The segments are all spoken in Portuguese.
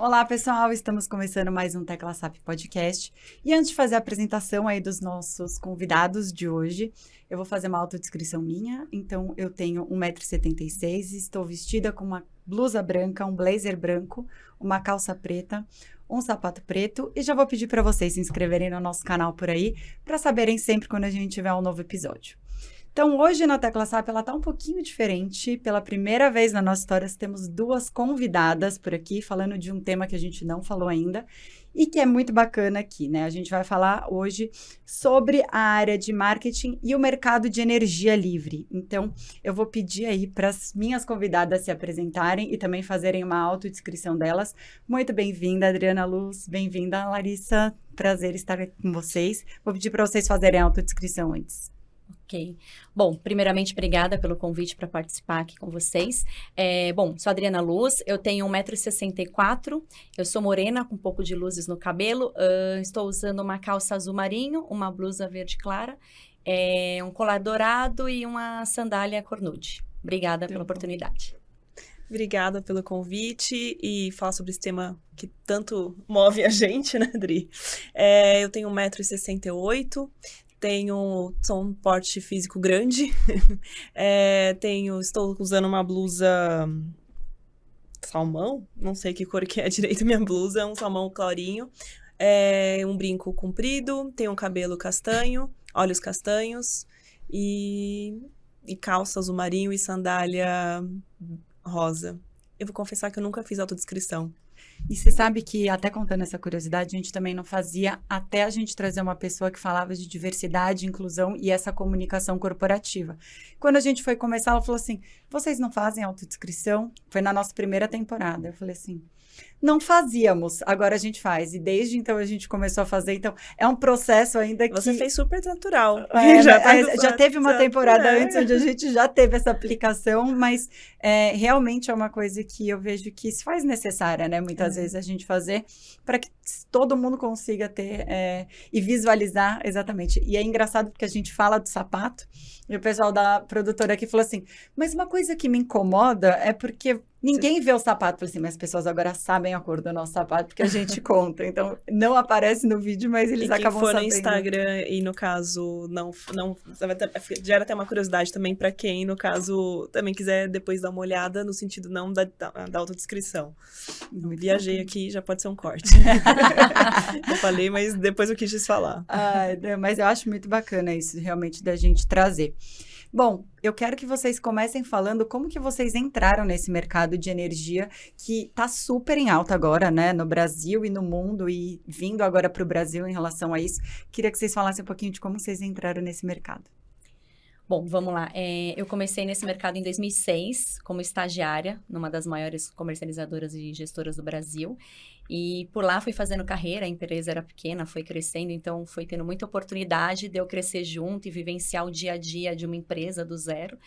Olá, pessoal! Estamos começando mais um Tecla SAP Podcast. E antes de fazer a apresentação aí dos nossos convidados de hoje, eu vou fazer uma autodescrição minha. Então, eu tenho 1,76 m, estou vestida com uma blusa branca, um blazer branco, uma calça preta, um sapato preto. E já vou pedir para vocês se inscreverem no nosso canal por aí, para saberem sempre quando a gente tiver um novo episódio. Então, hoje na Tecla SAP, ela está um pouquinho diferente. Pela primeira vez na nossa história, temos duas convidadas por aqui, falando de um tema que a gente não falou ainda e que é muito bacana aqui, né? A gente vai falar hoje sobre a área de marketing e o mercado de energia livre. Então, eu vou pedir aí para as minhas convidadas se apresentarem e também fazerem uma autodescrição delas. Muito bem-vinda, Adriana Luz. Bem-vinda, Larissa. Prazer estar aqui com vocês. Vou pedir para vocês fazerem a autodescrição antes. Ok. Bom, primeiramente, obrigada pelo convite para participar aqui com vocês. Sou Adriana Luz, eu tenho 1,64 m, eu sou morena, com um pouco de luzes no cabelo, estou usando uma calça azul marinho, uma blusa verde clara, um colar dourado e uma sandália cornude. Obrigada pela oportunidade. Obrigada pelo convite e falar sobre esse tema que tanto move a gente, né, Adri? Eu tenho 1,68 m, sou um porte físico grande, estou usando uma blusa salmão, não sei que cor que é direito minha blusa, é um salmão clarinho, um brinco comprido, tenho um cabelo castanho, olhos castanhos e calça azul marinho e sandália rosa. Eu vou confessar que eu nunca fiz autodescrição. E você sabe que, até contando essa curiosidade, a gente também não fazia até a gente trazer uma pessoa que falava de diversidade, inclusão e essa comunicação corporativa. Quando a gente foi começar, ela falou assim, vocês não fazem autodescrição? Foi na nossa primeira temporada. Eu falei assim, não fazíamos, agora a gente faz. E desde então a gente começou a fazer. Então, é um processo ainda que... Você fez super natural. Já teve uma temporada antes onde a gente já teve essa aplicação, mas realmente é uma coisa que eu vejo que se faz necessária, né? Muitas vezes a gente fazer para que todo mundo consiga ter e visualizar exatamente. E é engraçado porque a gente fala do sapato e o pessoal da produtora aqui falou assim, mas uma coisa que me incomoda é porque ninguém vê o sapato. Falei assim, mas as pessoas agora sabem a cor do nosso sapato porque a gente conta. Então, não aparece no vídeo, mas eles acabam sabendo. E quem for no Instagram e, no caso, não gera até uma curiosidade também para quem, no caso, também quiser depois dar uma olhada no sentido não da autodescrição. Viajei aqui, já pode ser um corte. Eu falei, mas depois eu quis te falar. Mas eu acho muito bacana isso, realmente, da gente trazer. Bom, eu quero que vocês comecem falando como que vocês entraram nesse mercado de energia que está super em alta agora, né, no Brasil e no mundo e vindo agora para o Brasil em relação a isso. Queria que vocês falassem um pouquinho de como vocês entraram nesse mercado. Bom, vamos lá. Eu comecei nesse mercado em 2006 como estagiária numa das maiores comercializadoras e gestoras do Brasil. E por lá fui fazendo carreira, a empresa era pequena, foi crescendo, então foi tendo muita oportunidade de eu crescer junto e vivenciar o dia a dia de uma empresa do zero.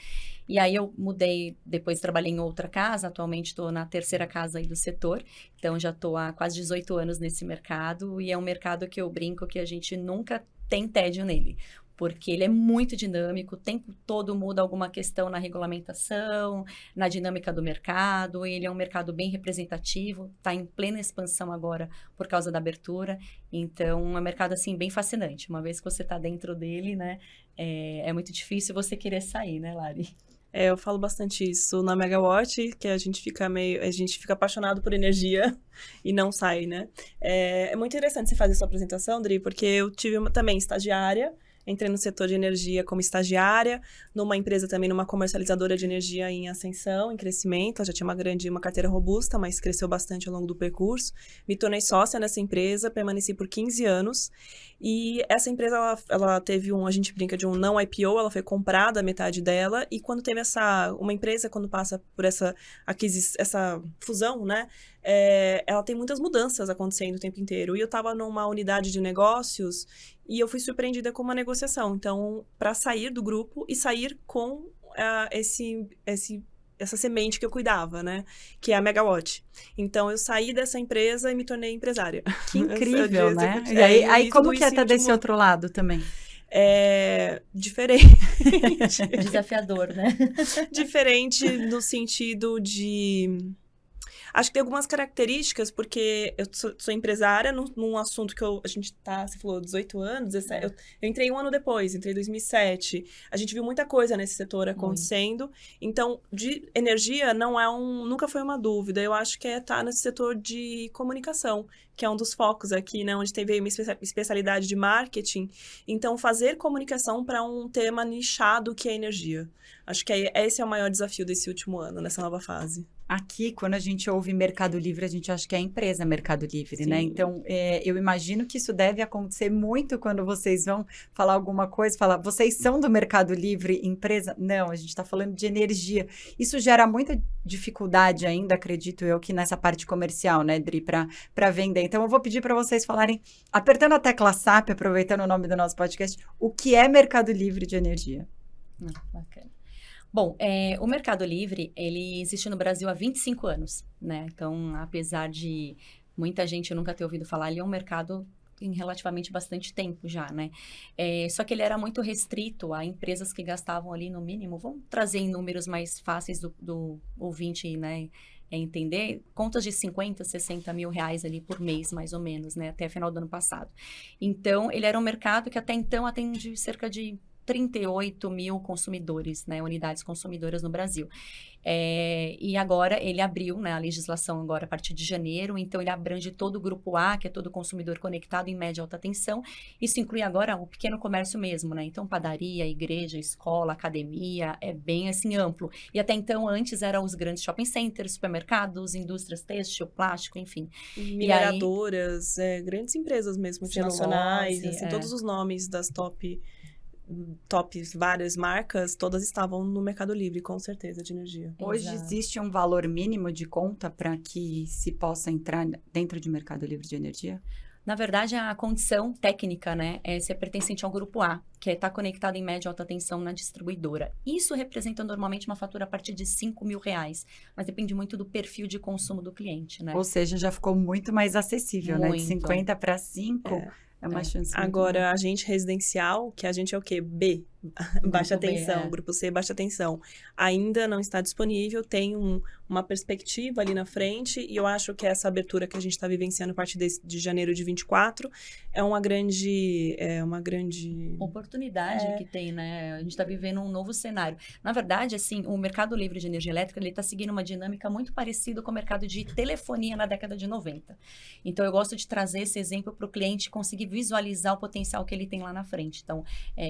E aí eu mudei, depois trabalhei em outra casa, atualmente estou na terceira casa aí do setor, então já estou há quase 18 anos nesse mercado e é um mercado que eu brinco que a gente nunca tem tédio nele. Porque ele é muito dinâmico, o tempo todo muda alguma questão na regulamentação, na dinâmica do mercado, ele é um mercado bem representativo, está em plena expansão agora por causa da abertura, então é um mercado assim bem fascinante, uma vez que você está dentro dele, né, é muito difícil você querer sair, né, Lari? Eu falo bastante isso na Megawatt, que a gente fica apaixonado por energia e não sai, né? É muito interessante você fazer sua apresentação, Dri, porque eu tive também estagiária, entrei no setor de energia como estagiária, numa empresa também, numa comercializadora de energia em ascensão, em crescimento. Ela já tinha uma carteira robusta, mas cresceu bastante ao longo do percurso. Me tornei sócia nessa empresa, permaneci por 15 anos. E essa empresa, ela teve a gente brinca de um não IPO, ela foi comprada, a metade dela. E quando teve uma empresa, quando passa por essa fusão, né? Ela tem muitas mudanças acontecendo o tempo inteiro. E eu estava numa unidade de negócios e eu fui surpreendida com uma negociação. Então, para sair do grupo e sair com essa semente que eu cuidava, né? Que é a Megawatt. Então, eu saí dessa empresa e me tornei empresária. Que incrível, né? E aí como que é estar desse outro lado também? Diferente. Desafiador, né? Diferente no sentido de... Acho que tem algumas características, porque eu sou empresária num assunto que a gente tá, você falou, 18 anos, 17, eu entrei um ano depois, entrei em 2007. A gente viu muita coisa nesse setor acontecendo. Então, de energia nunca foi uma dúvida. Eu acho que tá nesse setor de comunicação, que é um dos focos aqui, né? Onde teve uma especialidade de marketing. Então, fazer comunicação para um tema nichado que é energia. Acho que esse é o maior desafio desse último ano, nessa nova fase. Aqui, quando a gente ouve Mercado Livre, a gente acha que é a empresa Mercado Livre, Sim. né? Então, eu imagino que isso deve acontecer muito quando vocês vão falar alguma coisa, falar, vocês são do Mercado Livre, empresa? Não, a gente está falando de energia. Isso gera muita dificuldade ainda, acredito eu, que nessa parte comercial, né, Dri, para vender. Então, eu vou pedir para vocês falarem, apertando a tecla SAP, aproveitando o nome do nosso podcast, o que é Mercado Livre de energia? Bacana. Bom, o Mercado Livre, ele existe no Brasil há 25 anos, né? Então, apesar de muita gente nunca ter ouvido falar, ele é um mercado em relativamente bastante tempo já, né? Só que ele era muito restrito a empresas que gastavam ali no mínimo, vamos trazer em números mais fáceis do ouvinte, né? Entender, contas de 50, 60 mil reais ali por mês, mais ou menos, né? Até final do ano passado. Então, ele era um mercado que até então atende cerca de 38 mil consumidores, né, unidades consumidoras no Brasil. E agora ele abriu, né, a legislação agora a partir de janeiro, então ele abrange todo o grupo A, que é todo consumidor conectado em média e alta tensão. Isso inclui agora o pequeno comércio mesmo, né? Então padaria, igreja, escola, academia, é bem assim amplo. E até então antes eram os grandes shopping centers, supermercados, indústrias têxtil, plástico, enfim. Mineradoras, grandes empresas mesmo, multinacionais, assim, todos os nomes das tops, várias marcas, todas estavam no Mercado Livre, com certeza, de energia. Hoje existe um valor mínimo de conta para que se possa entrar dentro de Mercado Livre de energia? Na verdade, a condição técnica, né, é ser pertencente ao grupo A, que é estar conectado em média e alta tensão na distribuidora. Isso representa normalmente uma fatura a partir de 5 mil reais, mas depende muito do perfil de consumo do cliente, né? Ou seja, já ficou muito mais acessível, né? De 50 para 5 é uma chance muito Agora, boa. a gente residencial, que a gente é o quê? B, baixa tensão, grupo C, baixa tensão. Ainda não está disponível, tem uma perspectiva ali na frente, e eu acho que essa abertura que a gente está vivenciando a partir de janeiro de 24 é uma grande oportunidade que tem, né? A gente está vivendo um novo cenário. Na verdade, assim, o mercado livre de energia elétrica, ele está seguindo uma dinâmica muito parecida com o mercado de telefonia na década de 90. Então, eu gosto de trazer esse exemplo para o cliente conseguir visualizar o potencial que ele tem lá na frente. Então,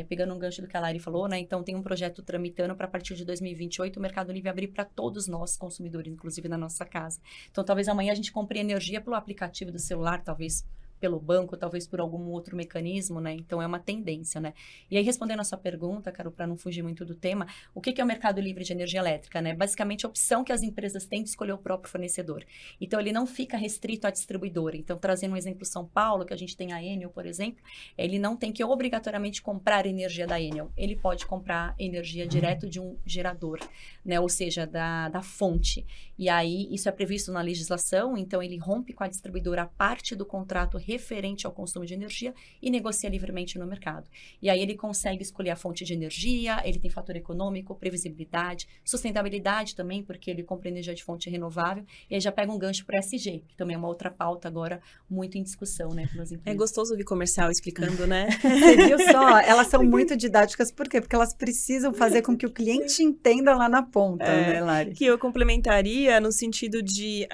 pegando um gancho do que a Lari falou, né? Então, tem um projeto tramitando para, a partir de 2028, o Mercado Livre abrir para todos nós, consumidores, inclusive na nossa casa. Então, talvez amanhã a gente compre energia pelo aplicativo do celular, talvez pelo banco, talvez por algum outro mecanismo, né? Então, é uma tendência, né? E aí, respondendo a sua pergunta, Carol, para não fugir muito do tema, o que é o mercado livre de energia elétrica, né? Basicamente, a opção que as empresas têm de escolher o próprio fornecedor. Então, ele não fica restrito à distribuidora. Então, trazendo um exemplo São Paulo, que a gente tem a Enel, por exemplo, ele não tem que obrigatoriamente comprar energia da Enel. Ele pode comprar energia direto de um gerador, né? Ou seja, da fonte. E aí, isso é previsto na legislação, então ele rompe com a distribuidora a parte do contrato referente ao consumo de energia e negocia livremente no mercado. E aí ele consegue escolher a fonte de energia, ele tem fator econômico, previsibilidade, sustentabilidade também, porque ele compra energia de fonte renovável, e aí já pega um gancho para ESG, que também é uma outra pauta agora muito em discussão, né, pelas empresas. É gostoso ouvir comercial explicando, né? Você viu só? Elas são muito didáticas, por quê? Porque elas precisam fazer com que o cliente entenda lá na ponta, né, Lari? Que eu complementaria no sentido de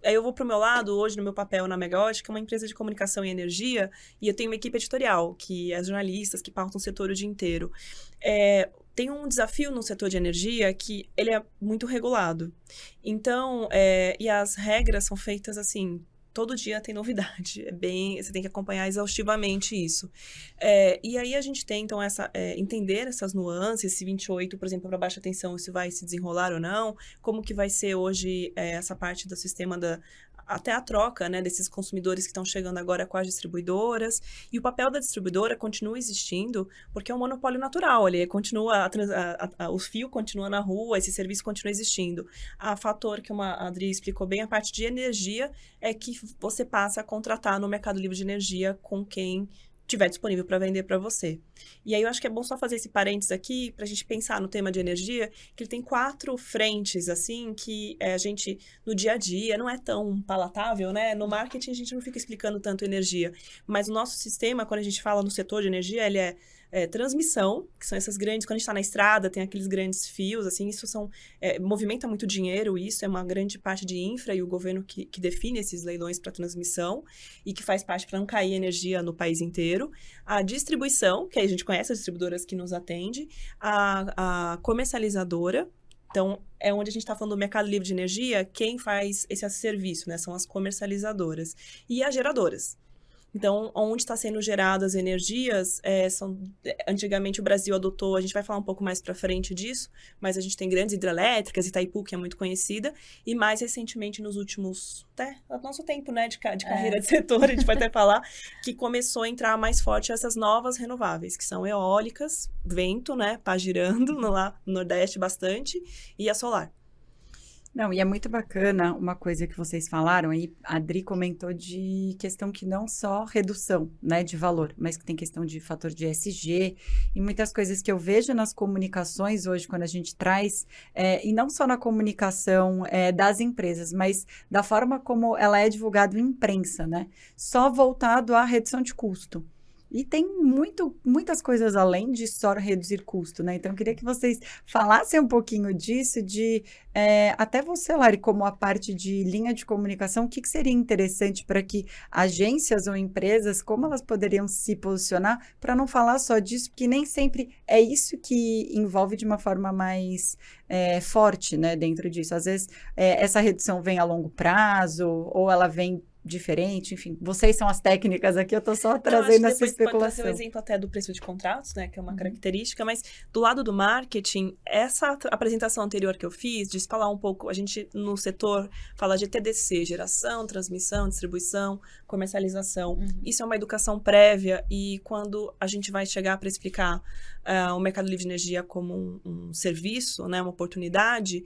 aí eu vou pro meu lado, hoje no meu papel na Megawatt, que é uma empresa de comunicação e energia, e eu tenho uma equipe editorial, que é jornalistas que pautam o setor o dia inteiro. Tem um desafio no setor de energia que ele é muito regulado. Então, e as regras são feitas assim, todo dia tem novidade. Você tem que acompanhar exaustivamente isso. E aí a gente tem, então, entender essas nuances, esse 28, por exemplo, para baixa tensão, se vai se desenrolar ou não, como que vai ser hoje essa parte do sistema até a troca, né, desses consumidores que estão chegando agora com as distribuidoras. E o papel da distribuidora continua existindo, porque é um monopólio natural, ele continua, o fio continua na rua, esse serviço continua existindo. A fator que a Adri explicou bem, a parte de energia, é que você passa a contratar no Mercado Livre de Energia com quem tiver disponível para vender para você. E aí eu acho que é bom só fazer esse parênteses aqui para a gente pensar no tema de energia, que ele tem 4 frentes, assim, que a gente, no dia a dia, não é tão palatável, né? No marketing a gente não fica explicando tanto energia, mas o nosso sistema, quando a gente fala no setor de energia, ele é transmissão, que são essas grandes, quando a gente está na estrada, tem aqueles grandes fios, assim, isso movimenta muito dinheiro, isso é uma grande parte de infra e o governo que define esses leilões para transmissão e que faz parte para não cair energia no país inteiro. A distribuição, que aí a gente conhece as distribuidoras que nos atendem, a comercializadora, então, é onde a gente está falando do mercado livre de energia, quem faz esse serviço, né? São as comercializadoras. E as geradoras. Então, onde está sendo geradas energias, antigamente o Brasil adotou, a gente vai falar um pouco mais para frente disso, mas a gente tem grandes hidrelétricas, Itaipu, que é muito conhecida, e mais recentemente nos últimos, até no nosso tempo, né, de carreira de setor, a gente vai até falar, que começou a entrar mais forte essas novas renováveis, que são eólicas, vento, né, pá girando, lá no Nordeste bastante, e a solar. Não, e é muito bacana uma coisa que vocês falaram aí, a Adri comentou de questão que não só redução, né, de valor, mas que tem questão de fator de ESG e muitas coisas que eu vejo nas comunicações hoje, quando a gente traz, e não só na comunicação das empresas, mas da forma como ela é divulgada em imprensa, né, só voltado à redução de custo. E tem muitas coisas além de só reduzir custo, né? Então, eu queria que vocês falassem um pouquinho disso, até você, Lari, como a parte de linha de comunicação, o que seria interessante para que agências ou empresas, como elas poderiam se posicionar para não falar só disso, porque nem sempre é isso que envolve de uma forma mais forte, né, dentro disso. Às vezes, essa redução vem a longo prazo, ou ela vem diferente, enfim, vocês são as técnicas aqui, eu estou só trazendo essa especulação. Pode trazer um exemplo até do preço de contratos, né, que é uma característica, mas do lado do marketing, essa apresentação anterior que eu fiz, de falar um pouco, a gente no setor fala de TDC, geração, transmissão, distribuição, comercialização, isso é uma educação prévia e quando a gente vai chegar para explicar o mercado livre de energia como um serviço, né, uma oportunidade,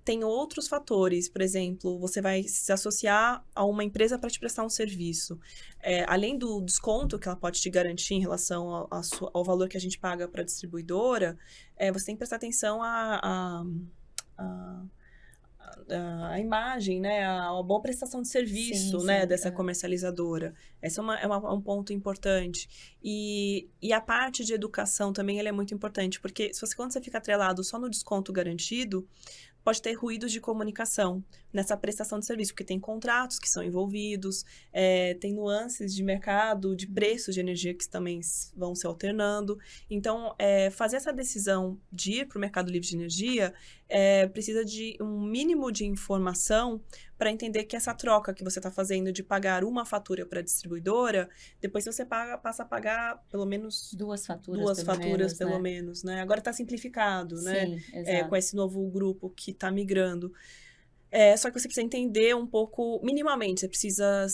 tem outros fatores, por exemplo, você vai se associar a uma empresa para te prestar um serviço. Além do desconto que ela pode te garantir em relação ao valor que a gente paga para a distribuidora, você tem que prestar atenção à imagem, né, a boa prestação de serviço, sim, né, dessa comercializadora. Esse é um ponto importante. E a parte de educação também ela é muito importante, porque quando você fica atrelado só no desconto garantido, pode ter ruídos de comunicação nessa prestação de serviço, porque tem contratos que são envolvidos, tem nuances de mercado, de preços de energia que também vão se alternando. Então, fazer essa decisão de ir para o mercado livre de energia precisa de um mínimo de informação para entender que essa troca que você está fazendo de pagar uma fatura para a distribuidora, depois você passa a pagar pelo menos duas faturas, pelo menos, né? Agora está simplificado, né? Sim, exato. Com esse novo grupo que está migrando. Só que você precisa entender um pouco, minimamente, você precisa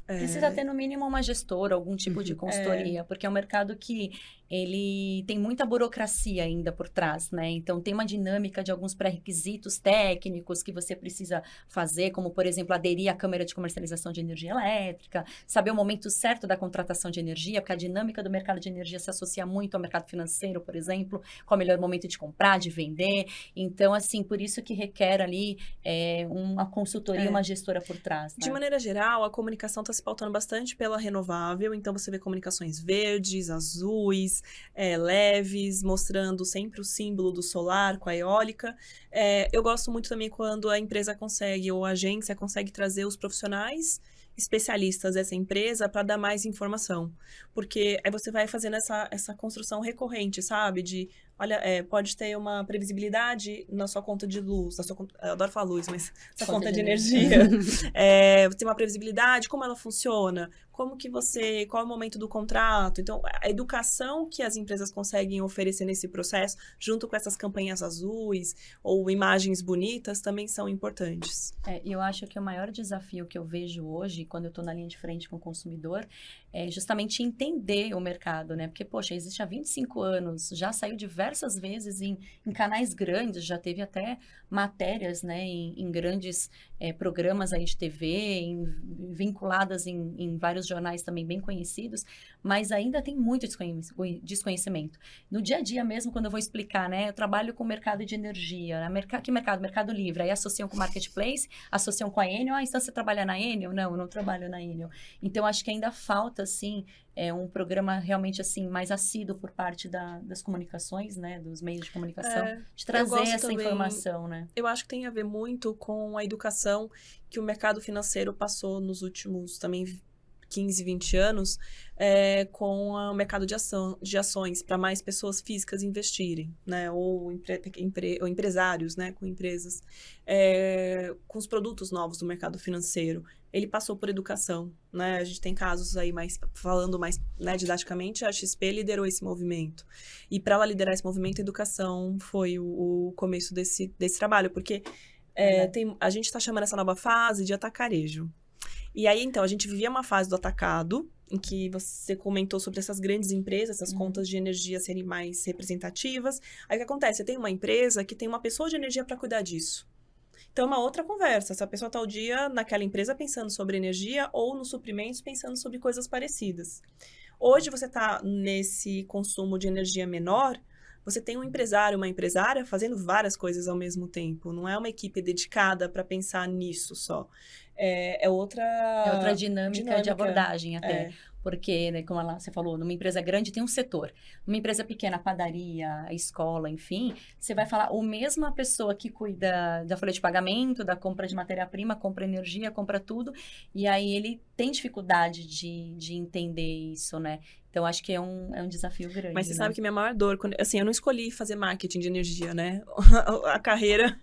Precisa ter, no mínimo, uma gestora, algum tipo de consultoria, porque é um mercado que ele tem muita burocracia ainda por trás, né? Então, tem uma dinâmica de alguns pré-requisitos técnicos que você precisa fazer, como, por exemplo, aderir à Câmara de Comercialização de Energia Elétrica, saber o momento certo da contratação de energia, porque a dinâmica do mercado de energia se associa muito ao mercado financeiro, por exemplo, qual é o melhor momento de comprar, de vender. Então, assim, por isso que requer ali uma consultoria, uma gestora por trás, né? De maneira geral, a comunicação está se pautando bastante pela renovável, então você vê comunicações verdes, azuis, leves, mostrando sempre o símbolo do solar com a eólica. Eu gosto muito também quando a empresa consegue, ou a agência consegue trazer os profissionais especialistas dessa empresa para dar mais informação. Porque aí você vai fazendo essa construção recorrente, sabe? De, olha, pode ter uma previsibilidade na sua conta de luz, eu adoro falar luz, mas na sua conta de energia. Tem uma previsibilidade, como ela funciona, qual é o momento do contrato. Então, a educação que as empresas conseguem oferecer nesse processo, junto com essas campanhas azuis ou imagens bonitas, também são importantes. Eu acho que o maior desafio que eu vejo hoje, quando eu estou na linha de frente com o consumidor, é justamente entender o mercado, né? Porque, poxa, existe há 25 anos, já saiu diversos diversas vezes em canais grandes, já teve até matérias, né, em grandes programas aí de TV, vinculadas em vários jornais também bem conhecidos, mas ainda tem muito desconhecimento. No dia a dia mesmo, quando eu vou explicar, né, eu trabalho com o mercado de energia, né, que mercado? Mercado Livre, aí associam com o Marketplace, associam com a Enel, então você trabalha na Enel? Não, eu não trabalho na Enel. Então, acho que ainda falta, assim, um programa realmente, assim, mais assíduo por parte das comunicações, né, dos meios de comunicação, de trazer essa informação, né? Eu acho que tem a ver muito com a educação que o mercado financeiro passou nos últimos também 15, 20 anos, com o mercado de ações para mais pessoas físicas investirem, né? Ou empresários, né? Com empresas, com os produtos novos do mercado financeiro. Ele passou por educação, né? A gente tem casos aí, falando mais, né, didaticamente, a XP liderou esse movimento. E para ela liderar esse movimento, a educação foi o começo desse trabalho, porque a gente está chamando essa nova fase de atacarejo. E aí, então, a gente vivia uma fase do atacado, em que você comentou sobre essas grandes empresas, essas contas de energia serem mais representativas. Aí, o que acontece? Você tem uma empresa que tem uma pessoa de energia para cuidar disso. Então, é uma outra conversa. Essa pessoa está o dia naquela empresa pensando sobre energia ou nos suprimentos pensando sobre coisas parecidas. Hoje, você está nesse consumo de energia menor, você tem um empresário, uma empresária fazendo várias coisas ao mesmo tempo. Não é uma equipe dedicada para pensar nisso só. É outra dinâmica de abordagem até. Porque, né, como você falou, numa empresa grande tem um setor. Numa empresa pequena, a padaria, a escola, enfim, você vai falar, a mesma pessoa que cuida da folha de pagamento, da compra de matéria-prima, compra energia, compra tudo, e aí ele tem dificuldade de entender isso, né? Então, acho que é um desafio grande. Mas você né? sabe que minha maior dor, assim, eu não escolhi fazer marketing de energia, né? A carreira...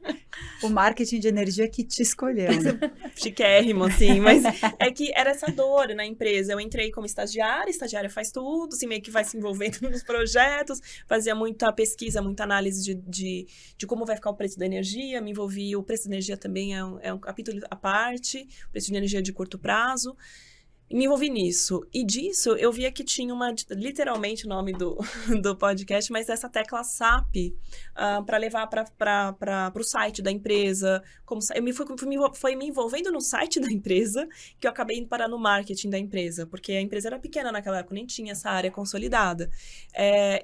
O marketing de energia que te escolheu, né? Chiquérrimo, assim, mas é que era essa dor na empresa. Eu entrei como estagiária faz tudo, assim, meio que vai se envolvendo nos projetos, fazia muita pesquisa, muita análise de como vai ficar o preço da energia, me envolvi, o preço da energia também é um capítulo à parte, o preço de energia de curto prazo. E me envolvi nisso. E disso, eu via que tinha literalmente o nome do podcast, mas essa tecla SAP para levar para o site da empresa. Foi me envolvendo no site da empresa que eu acabei indo parar no marketing da empresa, porque a empresa era pequena naquela época, nem tinha essa área consolidada.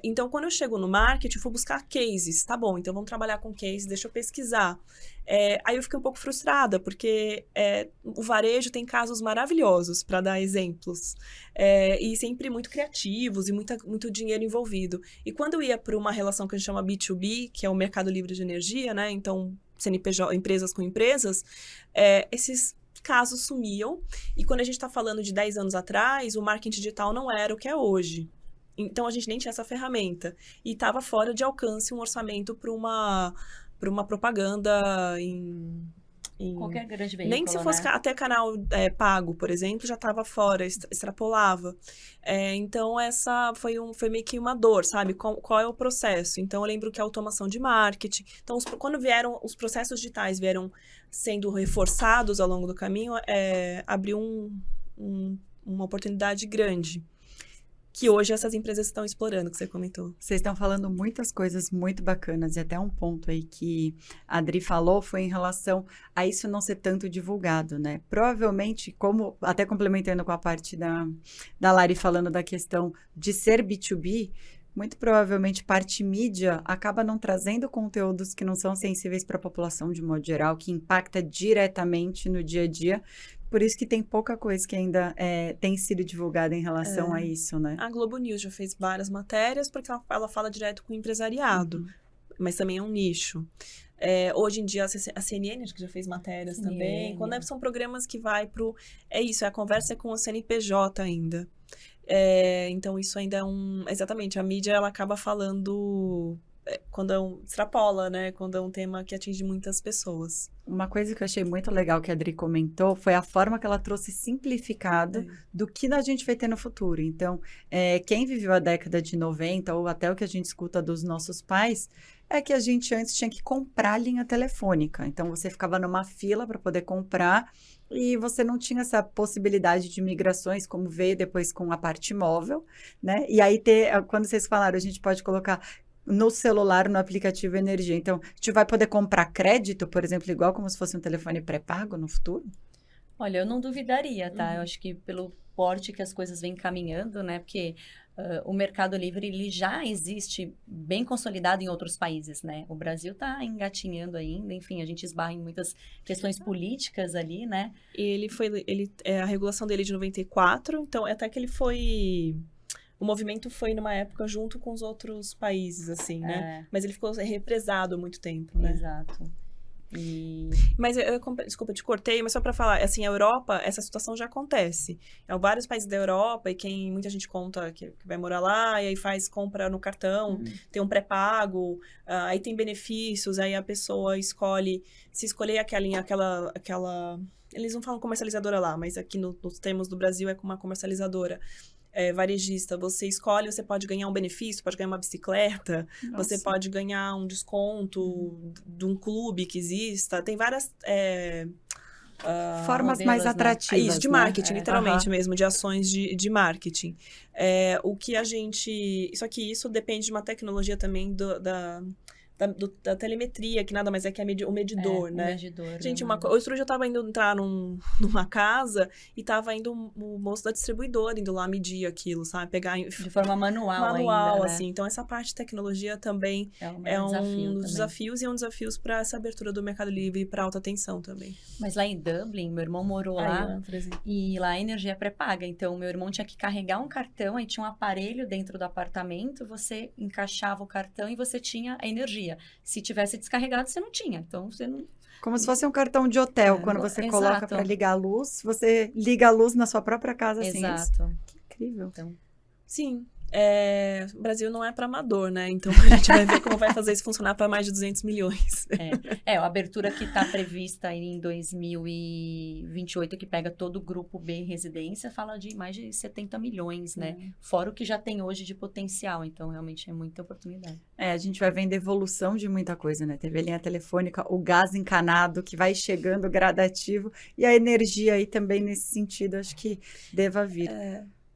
Então, quando eu chego no marketing, eu fui buscar cases. Tá bom, então vamos trabalhar com cases, deixa eu pesquisar. Aí eu fiquei um pouco frustrada, porque o varejo tem casos maravilhosos para dar exemplos, e sempre muito criativos e muito dinheiro envolvido. E quando eu ia para uma relação que a gente chama B2B, que é o mercado livre de energia, né? Então, CNPJ, empresas com empresas, esses casos sumiam. E quando a gente está falando de 10 anos atrás, o marketing digital não era o que é hoje. Então, a gente nem tinha essa ferramenta. E estava fora de alcance um orçamento para uma propaganda em qualquer grande veículo, nem se fosse, né? Até canal pago, por exemplo, já estava fora, extrapolava. Então, essa foi meio que uma dor, sabe? Qual é o processo? Então, eu lembro que a automação de marketing... Então, quando vieram, os processos digitais vieram sendo reforçados ao longo do caminho, abriu uma oportunidade grande. Que hoje essas empresas estão explorando, que você comentou. Vocês estão falando muitas coisas muito bacanas, e até um ponto aí que a Adri falou foi em relação a isso não ser tanto divulgado, né? Provavelmente, como até complementando com a parte da Lari falando da questão de ser B2B, muito provavelmente parte mídia acaba não trazendo conteúdos que não são sensíveis para a população de modo geral, que impacta diretamente no dia a dia. Por isso que tem pouca coisa que ainda tem sido divulgada em relação a isso, né? A Globo News já fez várias matérias, porque ela fala direto com o empresariado, mas também é um nicho. Hoje em dia, a CNN acho que já fez matérias também. Quando são programas que vai pro... a conversa é com o CNPJ ainda. Então, isso ainda é exatamente, a mídia, ela acaba falando... quando extrapola, né? Quando é um tema que atinge muitas pessoas. Uma coisa que eu achei muito legal que a Adri comentou foi a forma que ela trouxe simplificado do que a gente vai ter no futuro. Então, quem viveu a década de 90 ou até o que a gente escuta dos nossos pais, é que a gente antes tinha que comprar linha telefônica. Então, você ficava numa fila para poder comprar e você não tinha essa possibilidade de migrações, como veio depois com a parte móvel, né? E aí, quando vocês falaram, a gente pode colocar no celular, no aplicativo Energia. Então, a gente vai poder comprar crédito, por exemplo, igual como se fosse um telefone pré-pago no futuro? Olha, eu não duvidaria, tá? Eu acho que pelo porte que as coisas vêm caminhando, né? Porque o Mercado Livre, ele já existe bem consolidado em outros países, né? O Brasil está engatinhando ainda, enfim, a gente esbarra em muitas questões políticas ali, né? E a regulação dele é de 94, então até que ele foi... O movimento foi numa época junto com os outros países, assim, né? Mas ele ficou represado há muito tempo, né? Exato. Mas, desculpa, eu te cortei, mas só pra falar, assim, a Europa, essa situação já acontece. Em vários países da Europa, e muita gente conta que vai morar lá, e aí compra no cartão, tem um pré-pago, aí tem benefícios, aí a pessoa escolhe, se escolher aquela... Eles não falam comercializadora lá, mas aqui nos termos do Brasil é com uma comercializadora. Varejista, você escolhe, você pode ganhar um benefício, pode ganhar uma bicicleta, você pode ganhar um desconto de um clube que exista, tem várias formas mais atrativas, isso, de marketing, literalmente mesmo, de ações de marketing. Isso depende de uma tecnologia também da telemetria, que nada mais é que o medidor, né? O medidor. Gente, outro dia eu tava indo entrar numa casa e tava indo o moço da distribuidora indo lá medir aquilo, sabe? Pegar... De forma manual ainda, né? assim. Então, essa parte de tecnologia também é um dos desafios e é um desafio para essa abertura do Mercado Livre para alta tensão também. Mas lá em Dublin, meu irmão morou lá e lá a energia é pré-paga. Então, meu irmão tinha que carregar um cartão, aí tinha um aparelho dentro do apartamento, você encaixava o cartão e você tinha a energia. Se tivesse descarregado, você não tinha. Então, você não... Como se fosse um cartão de hotel. Quando você coloca para ligar a luz, você liga a luz na sua própria casa. Exato. Assim. Que incrível. Então, sim. O Brasil não é para amador, né? Então, a gente vai ver como vai fazer isso funcionar para mais de 200 milhões. A abertura que está prevista em 2028, que pega todo o grupo B residência, fala de mais de 70 milhões, né? Fora o que já tem hoje de potencial. Então, realmente, é muita oportunidade. A gente vai vendo evolução de muita coisa, né? Teve a linha telefônica, o gás encanado, que vai chegando gradativo, e a energia aí também nesse sentido, acho que deva vir.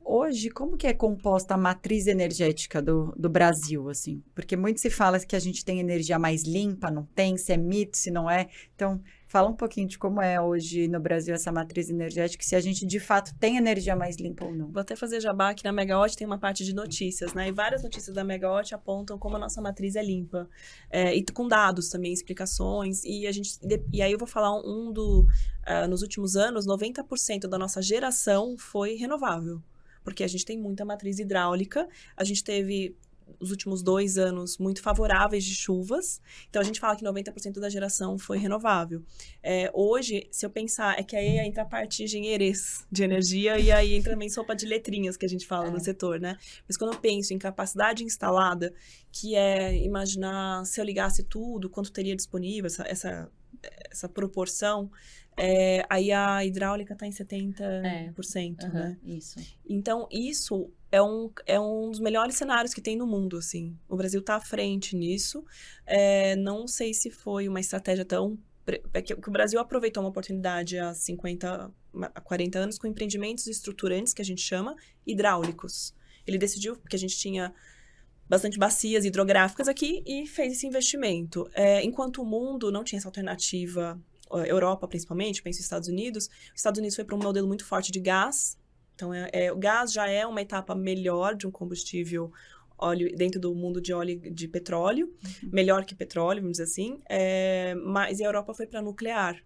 Hoje, como que é composta a matriz energética do Brasil, assim? Porque muito se fala que a gente tem energia mais limpa, não tem, se é mito, se não é. Então, fala um pouquinho de como é hoje no Brasil essa matriz energética, se a gente de fato tem energia mais limpa ou não. Vou até fazer jabá, que na Megawatt tem uma parte de notícias, né? E várias notícias da Megawatt apontam como a nossa matriz é limpa. E com dados também, explicações. E aí eu vou falar nos últimos anos, 90% da nossa geração foi renovável. Porque a gente tem muita matriz hidráulica, a gente teve os últimos 2 anos muito favoráveis de chuvas, então a gente fala que 90% da geração foi renovável. Hoje, se eu pensar, que aí entra a parte de engenheiros de energia e aí entra também sopa de letrinhas que a gente fala no setor, né? Mas quando eu penso em capacidade instalada, que é imaginar se eu ligasse tudo, quanto teria disponível, essa proporção, aí a hidráulica está em 70%, né? Isso. Então, isso é um dos melhores cenários que tem no mundo, assim. O Brasil está à frente nisso. Não sei se foi uma estratégia tão... que o Brasil aproveitou uma oportunidade há 40 anos com empreendimentos estruturantes, que a gente chama, hidráulicos. Ele decidiu, porque a gente tinha bastante bacias hidrográficas aqui, e fez esse investimento. Enquanto o mundo não tinha essa alternativa, Europa principalmente, penso nos Estados Unidos, os Estados Unidos foi para um modelo muito forte de gás. Então, o gás já é uma etapa melhor de um combustível óleo dentro do mundo de óleo de petróleo, melhor que petróleo, vamos dizer assim, mas a Europa foi para nuclear,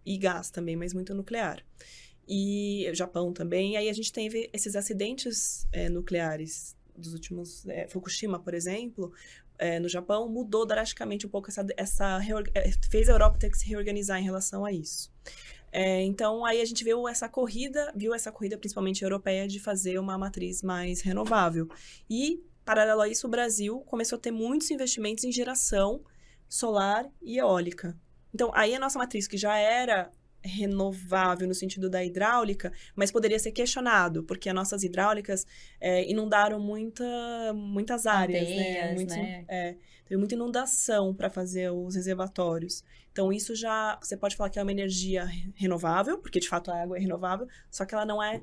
e gás também, mas muito nuclear. E o Japão também, e aí a gente teve esses acidentes nucleares dos últimos, Fukushima, por exemplo, no Japão, mudou drasticamente um pouco fez a Europa ter que se reorganizar em relação a isso. Então, aí a gente viu essa corrida principalmente europeia, de fazer uma matriz mais renovável. E, paralelo a isso, o Brasil começou a ter muitos investimentos em geração solar e eólica. Então, aí a nossa matriz, que já era renovável no sentido da hidráulica, mas poderia ser questionado, porque as nossas hidráulicas inundaram muitas áreas, aldeias, né? Teve muita inundação para fazer os reservatórios. Então, isso já, você pode falar que é uma energia renovável, porque de fato a água é renovável, só que ela não é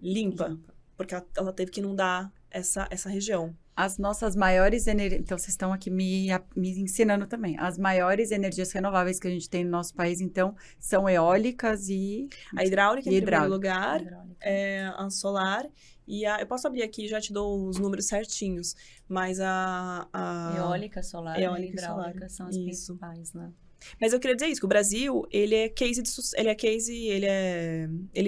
limpa, porque ela teve que inundar essa região. As nossas maiores energias... Então, vocês estão aqui me ensinando também. As maiores energias renováveis que a gente tem no nosso país, então, são eólicas e... A hidráulica, em primeiro lugar, Hidráulica. a solar. Eu posso abrir aqui e já te dou os números certinhos, mas a Eólica, solar Eólica e e solar. hidráulica são as Isso. principais, né? Mas eu queria dizer isso, que o Brasil, ele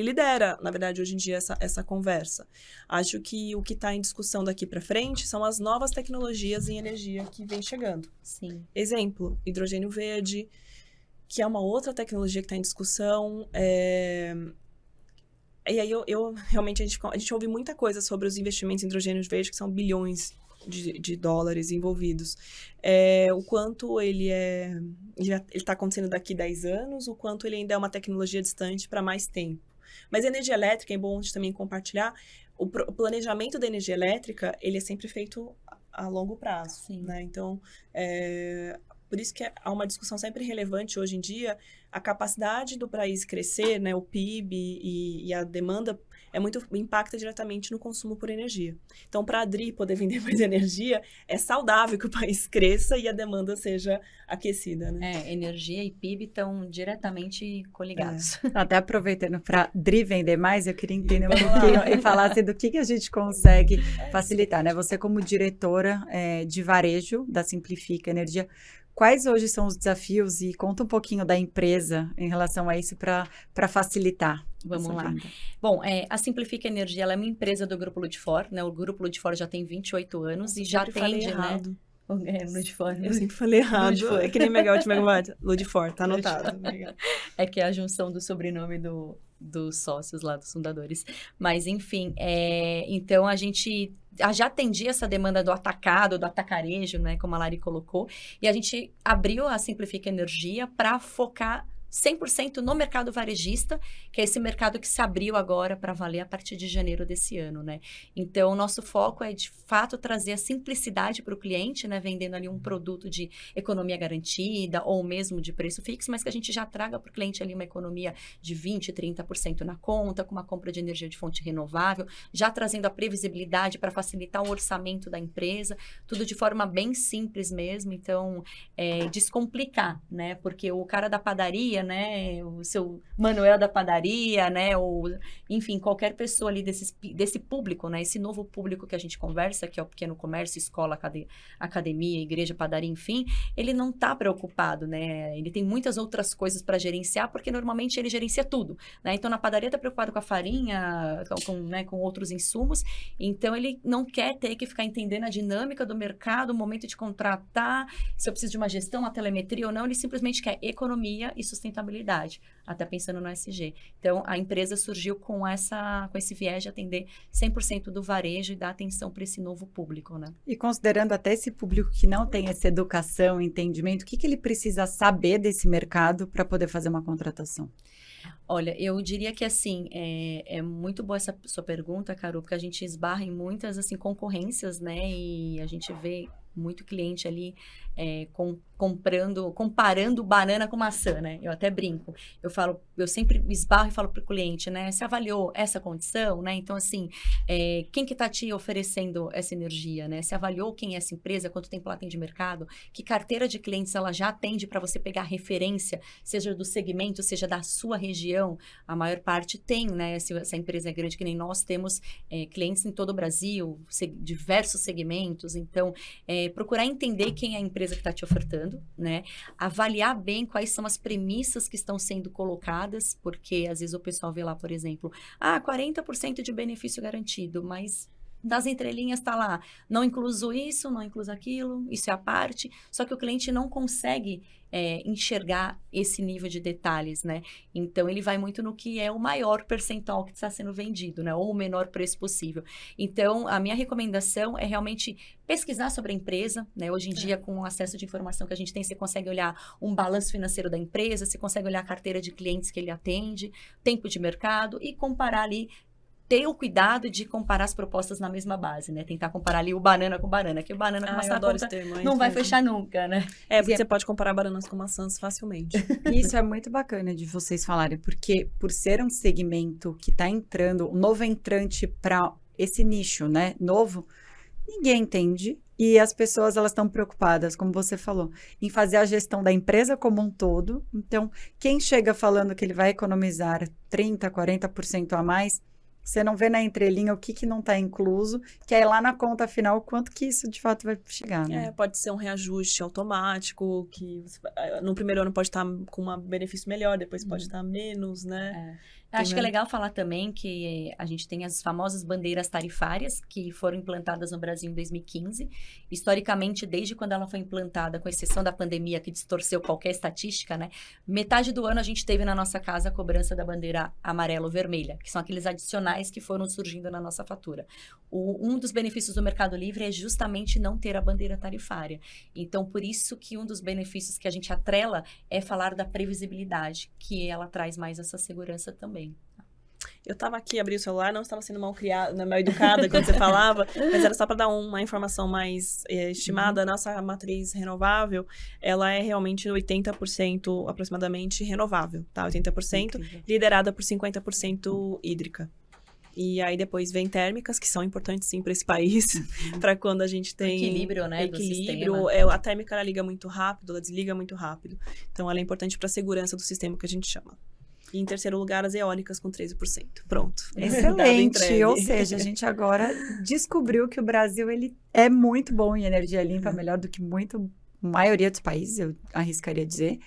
lidera, na verdade, hoje em dia, essa conversa. Acho que o que está em discussão daqui para frente são as novas tecnologias em energia que vem chegando. Sim. Exemplo, hidrogênio verde, que é uma outra tecnologia que está em discussão. E aí, realmente, a gente ouve muita coisa sobre os investimentos em hidrogênio verde, que são bilhões de dólares envolvidos. O quanto ele está acontecendo daqui 10 anos, o quanto ele ainda é uma tecnologia distante para mais tempo. Mas a energia elétrica, é bom a gente também compartilhar, o planejamento da energia elétrica, ele é sempre feito a longo prazo. Sim. Né? Então, por isso que há uma discussão sempre relevante hoje em dia, a capacidade do país crescer, né, o PIB e a demanda impacta diretamente no consumo por energia. Então, para a Adri poder vender mais energia, é saudável que o país cresça e a demanda seja aquecida, né? Energia e PIB estão diretamente coligados. Até aproveitando para Dri vender mais, eu queria entender um pouquinho e falar assim, do que a gente consegue facilitar, né? Você como diretora de varejo da Simplifica Energia, quais hoje são os desafios e conta um pouquinho da empresa em relação a isso para facilitar. Vamos lá. venda. Bom, a Simplifica Energia, ela é uma empresa do Grupo Ludifor, né? O Grupo Ludifor já tem 28 anos e já atende, né? Ludifor. Eu sempre falei errado. Ludifor. É que nem Megawatt, Megawatt. Ludifor, tá anotado. É que é a junção do sobrenome dos sócios lá, dos fundadores. Mas, enfim, então a gente já atendia essa demanda do atacado, do atacarejo, né, como a Lari colocou, e a gente abriu a Simplifica Energia para focar 100% no mercado varejista, que é esse mercado que se abriu agora para valer a partir de janeiro desse ano, né? Então, o nosso foco é, de fato, trazer a simplicidade para o cliente, né? Vendendo ali um produto de economia garantida ou mesmo de preço fixo, mas que a gente já traga para o cliente ali uma economia de 20%, 30% na conta, com uma compra de energia de fonte renovável, já trazendo a previsibilidade para facilitar o orçamento da empresa, tudo de forma bem simples mesmo. Então, descomplicar, né? Porque o cara da padaria, né, o seu Manuel da padaria, né, ou enfim, qualquer pessoa ali desse público, né, esse novo público que a gente conversa, que é o pequeno comércio, escola, academia, igreja, padaria, enfim, ele não está preocupado, né, ele tem muitas outras coisas para gerenciar, porque normalmente ele gerencia tudo, né, então na padaria está preocupado com a farinha, com outros insumos, então ele não quer ter que ficar entendendo a dinâmica do mercado, o momento de contratar, se eu preciso de uma gestão, uma telemetria ou não, ele simplesmente quer economia e sustentabilidade, até pensando no ESG. Então, a empresa surgiu com esse viés de atender 100% do varejo e dar atenção para esse novo público, né? E considerando até esse público que não tem essa educação, entendimento, o que ele precisa saber desse mercado para poder fazer uma contratação? Olha, eu diria que, assim, é muito boa essa sua pergunta, Carol, porque a gente esbarra em muitas, assim, concorrências, né? E a gente vê muito cliente ali comparando banana com maçã, né? Eu até brinco. Eu sempre esbarro e falo para o cliente, né? Você avaliou essa condição, né? Então, assim, quem que está te oferecendo essa energia, né? Você avaliou quem é essa empresa, quanto tempo ela tem de mercado, que carteira de clientes ela já atende para você pegar referência, seja do segmento, seja da sua região. A maior parte tem, né? Se essa empresa é grande, que nem nós, temos clientes em todo o Brasil, diversos segmentos. Então, procurar entender quem é a empresa que está te ofertando, né? Avaliar bem quais são as premissas que estão sendo colocadas, porque às vezes o pessoal vê lá, por exemplo, 40% de benefício garantido, mas das entrelinhas está lá, não incluso isso, não incluso aquilo, isso é a parte, só que o cliente não consegue enxergar esse nível de detalhes, né? Então, ele vai muito no que é o maior percentual que está sendo vendido, né? Ou o menor preço possível. Então, a minha recomendação é realmente pesquisar sobre a empresa, né? Hoje em dia, com o acesso de informação que a gente tem, você consegue olhar um balanço financeiro da empresa, você consegue olhar a carteira de clientes que ele atende, tempo de mercado e comparar ali, ter o cuidado de comparar as propostas na mesma base, né? Tentar comparar ali o banana com banana, que o banana com maçã não vai fechar nunca, né? Porque você pode comparar bananas com maçãs facilmente. Isso é muito bacana de vocês falarem, porque por ser um segmento que está entrando, um novo entrante para esse nicho, né? Novo, ninguém entende. E as pessoas, elas estão preocupadas, como você falou, em fazer a gestão da empresa como um todo. Então, quem chega falando que ele vai economizar 30%, 40% a mais, você não vê na entrelinha o que não está incluso, que aí lá na conta final, quanto que isso de fato vai chegar, né? Pode ser um reajuste automático, que no primeiro ano pode estar com um benefício melhor, depois pode estar menos, né? Acho que é legal falar também que a gente tem as famosas bandeiras tarifárias que foram implantadas no Brasil em 2015. Historicamente, desde quando ela foi implantada, com exceção da pandemia que distorceu qualquer estatística, né? Metade do ano a gente teve na nossa casa a cobrança da bandeira amarelo-vermelha, que são aqueles adicionais que foram surgindo na nossa fatura. Um dos benefícios do Mercado Livre é justamente não ter a bandeira tarifária. Então, por isso que um dos benefícios que a gente atrela é falar da previsibilidade, que ela traz mais essa segurança também. Eu estava aqui, abri o celular, não estava sendo mal criada, mal educada quando você falava, mas era só para dar uma informação mais estimada. A nossa matriz renovável, ela é realmente 80% aproximadamente renovável, tá? 80%, liderada por 50% hídrica. E aí depois vem térmicas, que são importantes sim para esse país, para quando a gente tem equilíbrio, né, equilíbrio. do sistema. A térmica ela liga muito rápido, ela desliga muito rápido. Então ela é importante para a segurança do sistema que a gente chama. E em terceiro lugar, as eólicas com 13%. Pronto. Excelente. Ou seja, a gente agora descobriu que o Brasil ele é muito bom em energia limpa, melhor do que a maioria dos países, eu arriscaria dizer.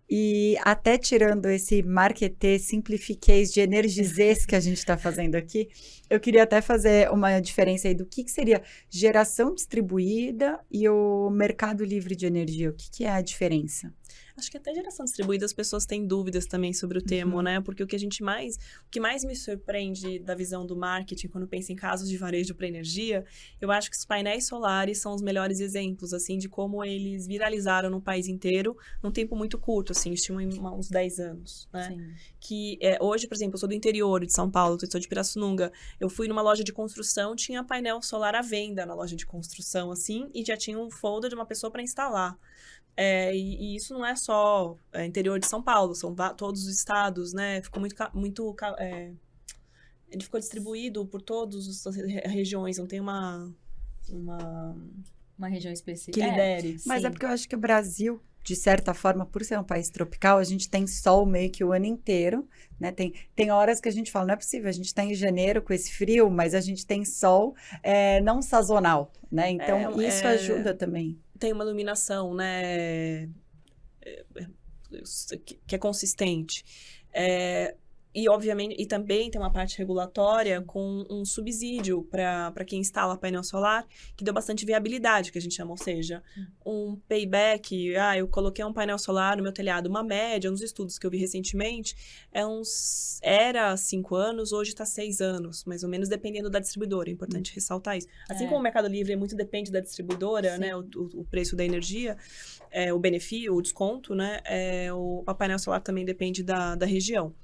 E até tirando esse marketing simplifiquez de energizês que a gente está fazendo aqui, eu queria até fazer uma diferença aí do que seria geração distribuída e o mercado livre de energia. O que é a diferença? Acho que até geração distribuída as pessoas têm dúvidas também sobre o termo, né? Porque o que mais me surpreende da visão do marketing quando penso em casos de varejo para energia, eu acho que os painéis solares são os melhores exemplos, assim, de como eles viralizaram no país inteiro num tempo muito curto, assim, estimam uns 10 anos, né? Sim. Que hoje, por exemplo, eu sou do interior de São Paulo, eu sou de Pirassununga, eu fui numa loja de construção, tinha painel solar à venda na loja de construção, assim, e já tinha um folder de uma pessoa para instalar. E isso não é só interior de São Paulo, são todos os estados, né? Ficou ele ficou distribuído por todas as regiões, não tem uma região específica. Que lidere. Mas sim. é porque eu acho que o Brasil, de certa forma, por ser um país tropical, a gente tem sol meio que o ano inteiro, né? Tem horas que a gente fala, não é possível, a gente está em janeiro com esse frio, mas a gente tem sol não sazonal, né? Então, isso ajuda também. Tem uma iluminação, né, que é consistente. E, obviamente, e também tem uma parte regulatória com um subsídio para quem instala painel solar, que deu bastante viabilidade, que a gente chama, ou seja, um payback. Eu coloquei um painel solar no meu telhado, uma média, nos estudos que eu vi recentemente, era 5 anos, hoje está 6 anos, mais ou menos, dependendo da distribuidora. É importante ressaltar isso. Assim como o Mercado Livre muito depende da distribuidora, né, o preço da energia, o benefício, o desconto, né, o painel solar também depende da região.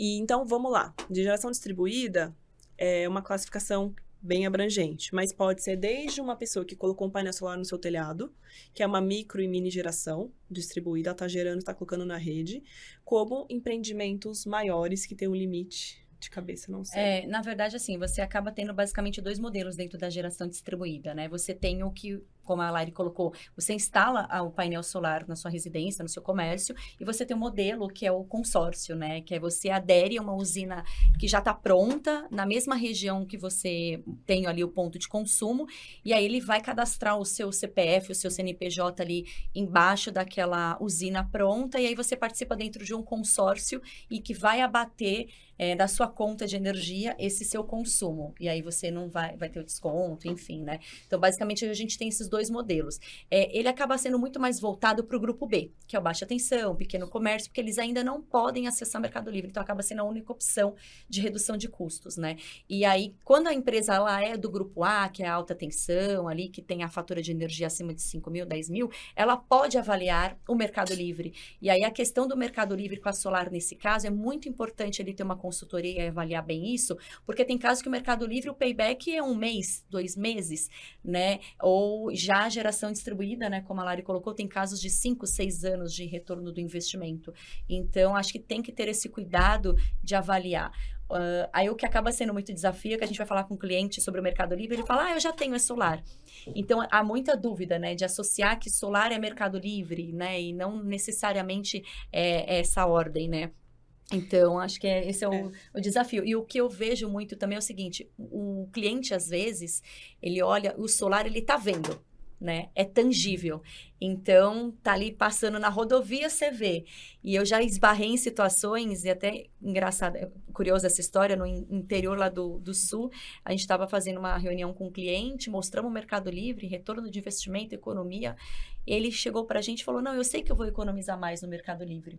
E então, vamos lá. De geração distribuída é uma classificação bem abrangente, mas pode ser desde uma pessoa que colocou um painel solar no seu telhado, que é uma micro e mini geração distribuída, ela está gerando, está colocando na rede, como empreendimentos maiores que têm um limite de cabeça, não sei. Na verdade, assim, você acaba tendo basicamente 2 modelos dentro da geração distribuída, né? Você tem o que, como a Lari colocou, você instala o painel solar na sua residência, no seu comércio, e você tem um modelo que é o consórcio, né? Que é você adere a uma usina que já está pronta, na mesma região que você tem ali o ponto de consumo, e aí ele vai cadastrar o seu CPF, o seu CNPJ ali embaixo daquela usina pronta, e aí você participa dentro de um consórcio e que vai abater da sua conta de energia esse seu consumo. E aí você não vai ter o desconto, enfim, né? Então, basicamente, a gente tem esses 2 modelos. Ele acaba sendo muito mais voltado para o grupo B, que é o baixa tensão, pequeno comércio, porque eles ainda não podem acessar o Mercado Livre. Então, acaba sendo a única opção de redução de custos, né? E aí, quando a empresa ela é do grupo A, que é a alta tensão ali, que tem a fatura de energia acima de 5 mil, 10 mil, ela pode avaliar o Mercado Livre. E aí, a questão do Mercado Livre com a Solar, nesse caso, é muito importante ele ter uma consultoria e avaliar bem isso, porque tem casos que o Mercado Livre, o payback é 1 mês, 2 meses, né? Ou já a geração distribuída, né? Como a Lari colocou, tem casos de 5, 6 anos de retorno do investimento. Então, acho que tem que ter esse cuidado de avaliar. Aí o que acaba sendo muito desafio é que a gente vai falar com o cliente sobre o Mercado Livre, ele fala, eu já tenho é solar. Então, há muita dúvida, né, de associar que solar é Mercado Livre, né, e não necessariamente é essa ordem, né. Então, acho que esse é o desafio. E o que eu vejo muito também é o seguinte, o cliente, às vezes, ele olha, o solar, ele tá vendo, né? É tangível. Então, tá ali passando na rodovia, você vê. E eu já esbarrei em situações, e até engraçado, curiosa essa história, no interior lá do Sul, a gente estava fazendo uma reunião com um cliente, mostramos o Mercado Livre, retorno de investimento, economia. Ele chegou pra gente e falou, não, eu sei que eu vou economizar mais no Mercado Livre,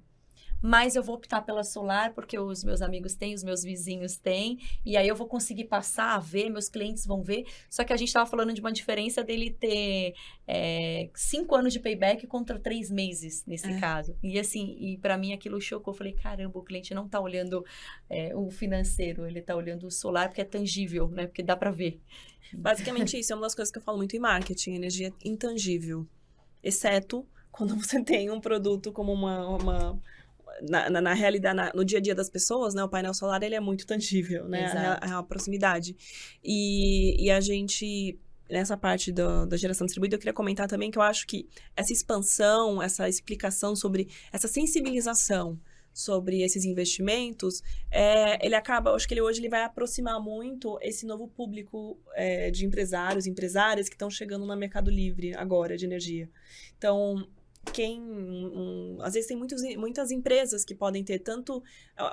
mas eu vou optar pela solar porque os meus amigos têm, os meus vizinhos têm, e aí eu vou conseguir passar a ver, meus clientes vão ver. Só que a gente estava falando de uma diferença dele ter 5 anos de payback contra 3 meses, nesse caso. E assim, e para mim aquilo chocou. Eu falei, caramba, o cliente não está olhando o financeiro, ele está olhando o solar porque é tangível, né? Porque dá para ver. Basicamente isso, é uma das coisas que eu falo muito em marketing, energia é intangível. Exceto quando você tem um produto como na realidade, no dia a dia das pessoas, né, o painel solar, ele é muito tangível, né, a proximidade. E a gente, nessa parte da geração distribuída, eu queria comentar também que eu acho que essa expansão, essa explicação sobre, essa sensibilização sobre esses investimentos, ele acaba, eu acho que ele vai aproximar muito esse novo público de empresários, empresárias que estão chegando no Mercado Livre agora, de energia. Então, às vezes tem muitas empresas que podem ter tanto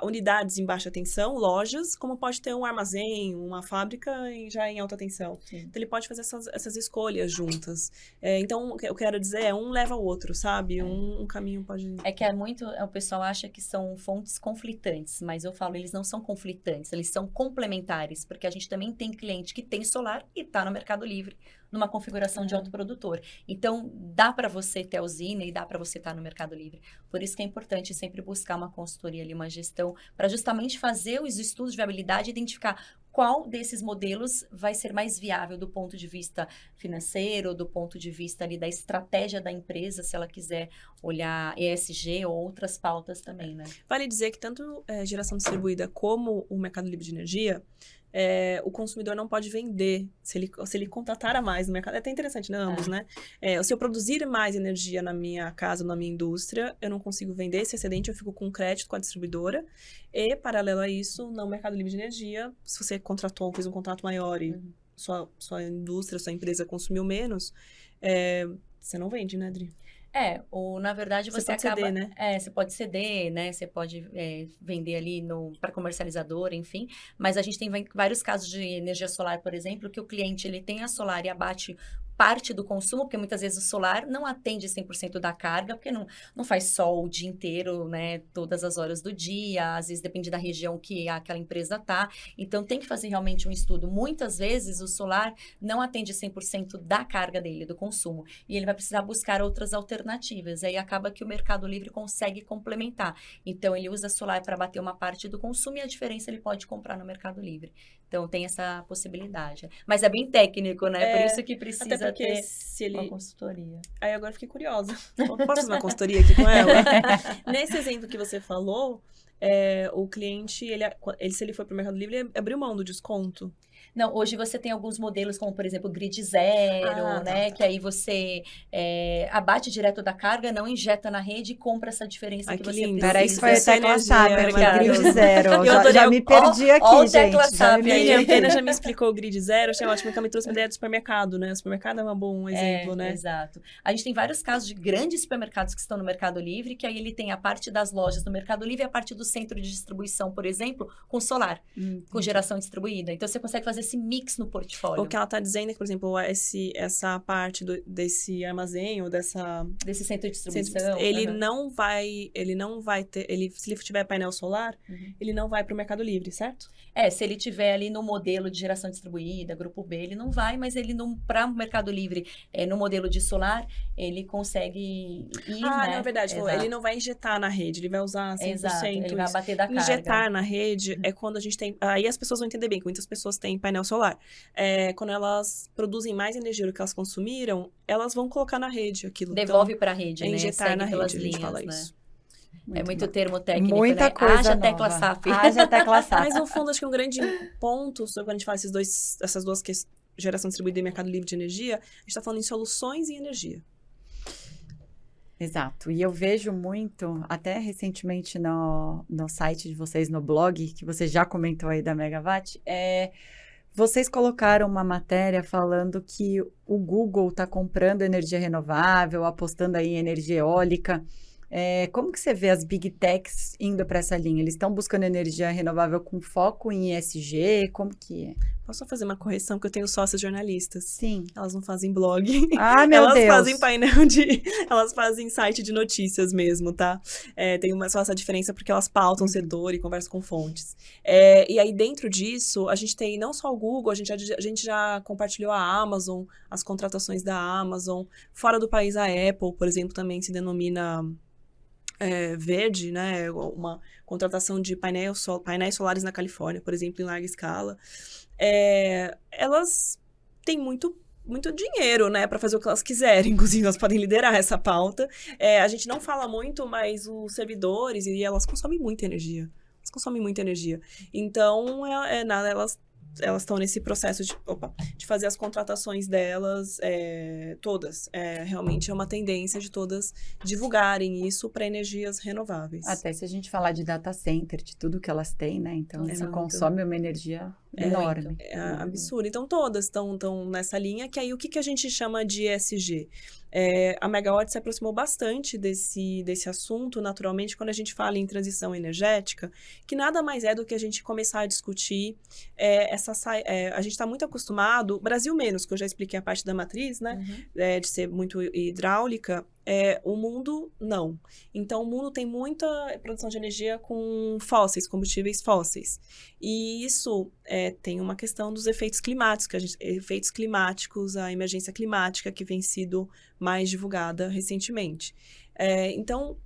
unidades em baixa tensão, lojas, como pode ter um armazém, uma fábrica já em alta tensão. Sim. Então, ele pode fazer essas escolhas juntas. Então, o que eu quero dizer um leva ao outro, sabe? Um caminho pode... É que o pessoal acha que são fontes conflitantes, mas eu falo, eles não são conflitantes, eles são complementares, porque a gente também tem cliente que tem solar e está no Mercado Livre, numa configuração de autoprodutor. Então, dá para você ter a usina e dá para você estar no Mercado Livre. Por isso que é importante sempre buscar uma consultoria ali, uma gestão, para justamente fazer os estudos de viabilidade e identificar qual desses modelos vai ser mais viável do ponto de vista financeiro, do ponto de vista ali da estratégia da empresa, se ela quiser olhar ESG ou outras pautas também, né? Vale dizer que tanto geração distribuída como o Mercado Livre de Energia, o consumidor não pode vender se ele contratar a mais no mercado. É até interessante, né? Ambos, né? Se eu produzir mais energia na minha casa, na minha indústria, eu não consigo vender esse excedente, eu fico com crédito com a distribuidora. E, paralelo a isso, no Mercado Livre de Energia, se você fez um contrato maior e sua indústria, sua empresa consumiu menos, você não vende, né, Adri? Ou na verdade você pode acaba... ceder, né? Você pode ceder, né? Você pode vender ali para comercializador, enfim. Mas a gente tem vários casos de energia solar, por exemplo, que o cliente ele tem a solar e abate parte do consumo, porque muitas vezes o solar não atende 100% da carga, porque não faz sol o dia inteiro, né, todas as horas do dia, às vezes depende da região que aquela empresa tá, então tem que fazer realmente um estudo. Muitas vezes o solar não atende 100% da carga dele, do consumo, e ele vai precisar buscar outras alternativas, aí acaba que o Mercado Livre consegue complementar, então ele usa solar para bater uma parte do consumo e a diferença ele pode comprar no Mercado Livre. Então, tem essa possibilidade. Mas é bem técnico, né? Por isso que precisa ter uma consultoria. Aí agora eu fiquei curiosa. Posso fazer uma consultoria aqui com ela? Nesse exemplo que você falou, o cliente, se ele for para o Mercado Livre, ele abriu mão do desconto? Não, hoje você tem alguns modelos, como por exemplo, Grid Zero, né? Que aí você abate direto da carga, não injeta na rede e compra essa diferença que você precisa. Era isso, foi a Tecla SAP, Grid Zero. Já me perdi aqui, ó, gente. A Helena já me explicou o Grid Zero, achei ótimo, que ela me trouxe uma ideia do supermercado, né? O supermercado é um bom exemplo, né? Exato. A gente tem vários casos de grandes supermercados que estão no Mercado Livre, que aí ele tem a parte das lojas do Mercado Livre e a parte do centro de distribuição, por exemplo, com solar, com geração distribuída. Então, você consegue fazer esse mix no portfólio. O que ela está dizendo é que, por exemplo, essa parte desse armazém ou desse centro de distribuição, ele não vai ter, se ele tiver painel solar, ele não vai para o Mercado Livre, certo? Se ele tiver ali no modelo de geração distribuída, grupo B, ele não vai, mas ele para o Mercado Livre, no modelo de solar, ele consegue ir, né? Não, é verdade. Ele não vai injetar na rede, ele vai usar 100%. Exato, ele vai bater da carga. Injetar na rede é quando a gente tem... Aí as pessoas vão entender bem, que muitas pessoas têm painel solar. Quando elas produzem mais energia do que elas consumiram, elas vão colocar na rede aquilo. Devolve para a rede, né? Injetar Segue na pelas rede, a gente linhas, fala né? isso. É muito bom. termo técnico, Muita né? coisa Haja nova. tecla SAP. Haja tecla SAP. Mas, no fundo, acho que um grande ponto sobre quando a gente fala essas duas questões, geração distribuída e mercado livre de energia, a gente está falando em soluções em energia. Exato. E eu vejo muito, até recentemente no site de vocês, no blog, que você já comentou aí da Megawatt, vocês colocaram uma matéria falando que o Google está comprando energia renovável, apostando aí em energia eólica. Como que você vê as Big Techs indo para essa linha? Eles estão buscando energia renovável com foco em ESG? Como que é? Posso só fazer uma correção, que eu tenho sócias jornalistas. Sim. Elas não fazem blog. Ah, meu Elas Deus. fazem elas fazem site de notícias mesmo, tá? Tem só essa diferença porque elas pautam o setor e conversam com fontes. E aí, dentro disso, a gente tem não só o Google, a gente já compartilhou a Amazon, as contratações da Amazon. Fora do país, a Apple, por exemplo, também se denomina verde, né? Uma contratação de painéis solares na Califórnia, por exemplo, em larga escala. Elas têm muito dinheiro, né, para fazer o que elas quiserem, inclusive elas podem liderar essa pauta. A gente não fala muito, mas os servidores, e elas consomem muita energia. Então, elas estão nesse processo de fazer as contratações delas todas. Realmente é uma tendência de todas divulgarem isso para energias renováveis. Até se a gente falar de data center, de tudo que elas têm, né? Então, isso consome uma energia enorme. É absurdo. Então, todas estão nessa linha, que aí o que a gente chama de ESG? A Megawatt se aproximou bastante desse assunto, naturalmente, quando a gente fala em transição energética, que nada mais é do que a gente começar a discutir a gente está muito acostumado, Brasil menos, que eu já expliquei a parte da matriz, né? De ser muito hidráulica. O mundo, não. Então, o mundo tem muita produção de energia com combustíveis fósseis. E isso tem uma questão dos efeitos climáticos, a emergência climática que vem sido mais divulgada recentemente. Então,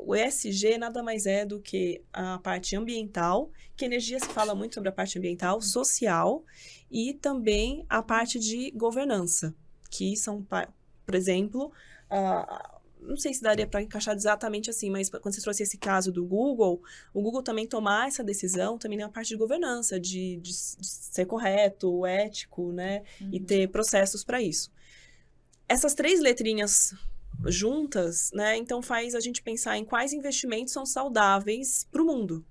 o ESG nada mais é do que a parte ambiental, que energia se fala muito sobre a parte ambiental, social, e também a parte de governança, que são, por exemplo, não sei se daria para encaixar exatamente assim, mas quando você trouxe esse caso do Google, o Google também tomar essa decisão, também tem a parte de governança, de ser correto, ético, né? E ter processos para isso. Essas 3 letrinhas juntas, né? Então faz a gente pensar em quais investimentos são saudáveis para o mundo.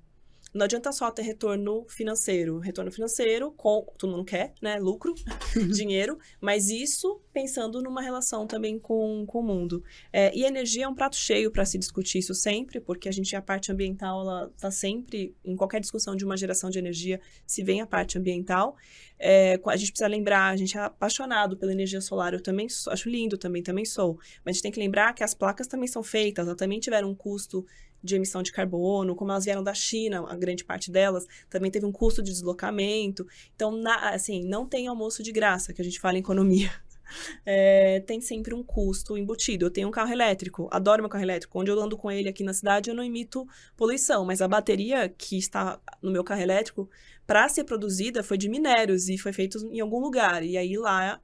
Não adianta só ter retorno financeiro. Retorno financeiro, todo mundo quer, né? Lucro, dinheiro. Mas isso pensando numa relação também com o mundo. E a energia é um prato cheio para se discutir isso sempre, porque a parte ambiental, ela está sempre, em qualquer discussão de uma geração de energia, se vem a parte ambiental. A gente precisa lembrar, a gente é apaixonado pela energia solar, eu também acho lindo, também sou. Mas a gente tem que lembrar que as placas também são feitas, elas também tiveram um custo de emissão de carbono, como elas vieram da China, a grande parte delas, também teve um custo de deslocamento. Então, não tem almoço de graça, que a gente fala em economia. Tem sempre um custo embutido. Eu tenho um carro elétrico, adoro meu carro elétrico. Onde eu ando com ele aqui na cidade, eu não emito poluição, mas a bateria que está no meu carro elétrico, para ser produzida, foi de minérios e foi feito em algum lugar. E aí lá,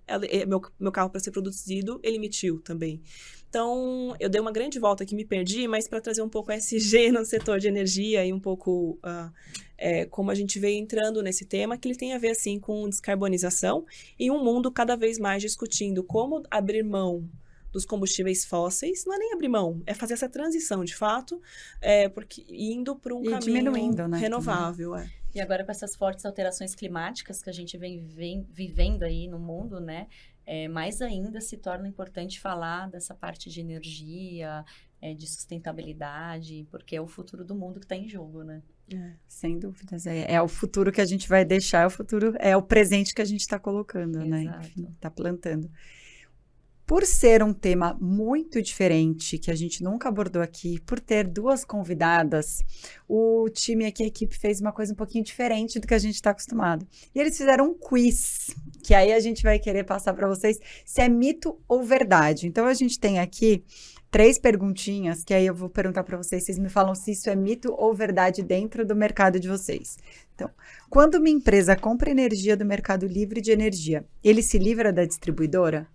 meu carro, para ser produzido, ele emitiu também. Então, eu dei uma grande volta aqui, me perdi, mas para trazer um pouco SG no setor de energia e um pouco como a gente veio entrando nesse tema, que ele tem a ver, assim, com descarbonização e um mundo cada vez mais discutindo como abrir mão dos combustíveis fósseis. Não é nem abrir mão, é fazer essa transição, de fato, porque indo para um caminho diminuindo, né, renovável. E agora, com essas fortes alterações climáticas que a gente vem vivendo aí no mundo, né? Mais ainda se torna importante falar dessa parte de energia, de sustentabilidade, porque é o futuro do mundo que está em jogo, né? Sem dúvidas. É o futuro que a gente vai deixar, é o presente que a gente está colocando, né? Enfim, está plantando. Por ser um tema muito diferente, que a gente nunca abordou aqui, por ter 2 convidadas, o time aqui, a equipe, fez uma coisa um pouquinho diferente do que a gente está acostumado. E eles fizeram um quiz, que aí a gente vai querer passar para vocês se é mito ou verdade. Então, a gente tem aqui 3 perguntinhas, que aí eu vou perguntar para vocês me falam se isso é mito ou verdade dentro do mercado de vocês. Então, quando uma empresa compra energia do Mercado Livre de Energia, ele se livra da distribuidora?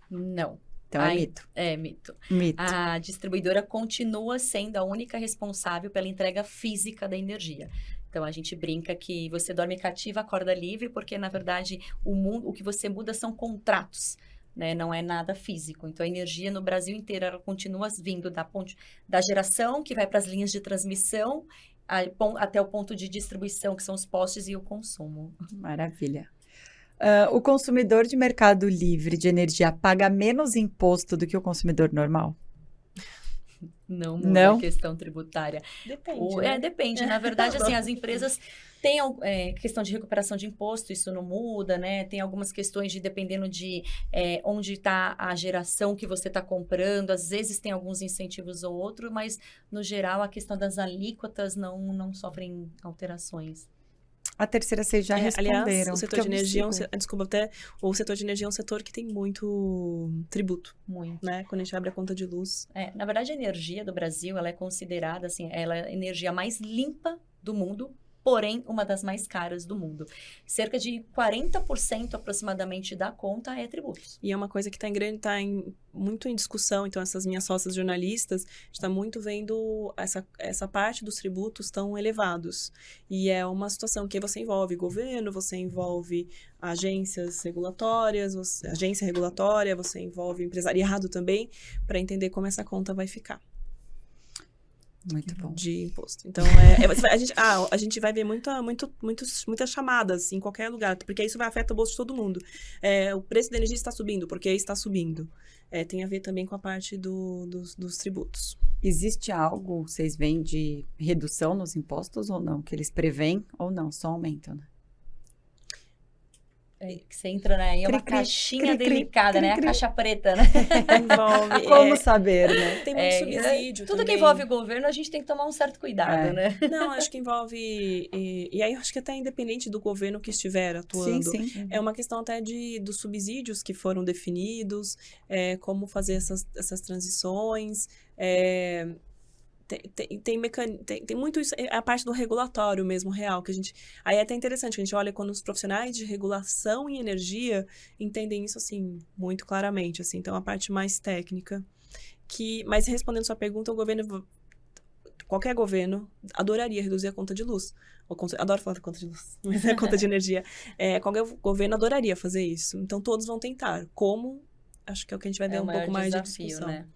Não. Então é mito. É mito. Mito. A distribuidora continua sendo a única responsável pela entrega física da energia. Então, a gente brinca que você dorme cativa, acorda livre, porque, na verdade, o que você muda são contratos, né? Não é nada físico. Então, a energia no Brasil inteiro, ela continua vindo da geração, que vai para as linhas de transmissão, até o ponto de distribuição, que são os postes e o consumo. Maravilha. O consumidor de mercado livre de energia paga menos imposto do que o consumidor normal? Não muda a questão tributária. Depende, né? Depende. Na verdade, assim, as empresas têm questão de recuperação de imposto, isso não muda, né? Tem algumas questões dependendo de onde está a geração que você está comprando. Às vezes tem alguns incentivos ou outro, mas, no geral, a questão das alíquotas não sofrem alterações. A terceira vocês já responderam. Aliás, o setor de energia o setor de energia é um setor que tem muito tributo. Muito. Né? Quando a gente abre a conta de luz. Na verdade, a energia do Brasil, ela é considerada, assim, ela é a energia mais limpa do mundo, porém, uma das mais caras do mundo. Cerca de 40% aproximadamente da conta é tributos. E é uma coisa que está muito em discussão. Então, essas minhas sócias jornalistas, a gente está muito vendo essa parte dos tributos tão elevados. E é uma situação que você envolve governo, você envolve agências regulatórias, agência regulatória, você envolve empresariado também, para entender como essa conta vai ficar. Muito bom. De imposto. Então, a gente vai ver muitas chamadas em qualquer lugar, porque isso vai afetar o bolso de todo mundo. O preço da energia está subindo, porque está subindo. Tem a ver também com a parte dos tributos. Existe algo, vocês veem, de redução nos impostos ou não? Que eles preveem ou não? Só aumentam, né? Que você entra, né? É uma caixinha delicada, né? A caixa preta, né? Envolve. Como saber, né? Tem muito subsídio tudo também. que envolve o governo, a gente tem que tomar um certo cuidado, né? Não, acho que envolve... E aí, eu acho que até independente do governo que estiver atuando. Sim, sim. É uma questão até dos subsídios que foram definidos, como fazer essas transições, tem muito isso, é a parte do regulatório mesmo, real, que a gente... Aí é até interessante, que a gente olha quando os profissionais de regulação em energia entendem isso, assim, muito claramente, assim. Então, a parte mais técnica. Mas respondendo sua pergunta, qualquer governo adoraria reduzir a conta de luz. Adoro falar da conta de luz, mas é a conta de energia. Qualquer governo adoraria fazer isso. Então, todos vão tentar. Como? Acho que é o que a gente vai ver um pouco mais de discussão. Né?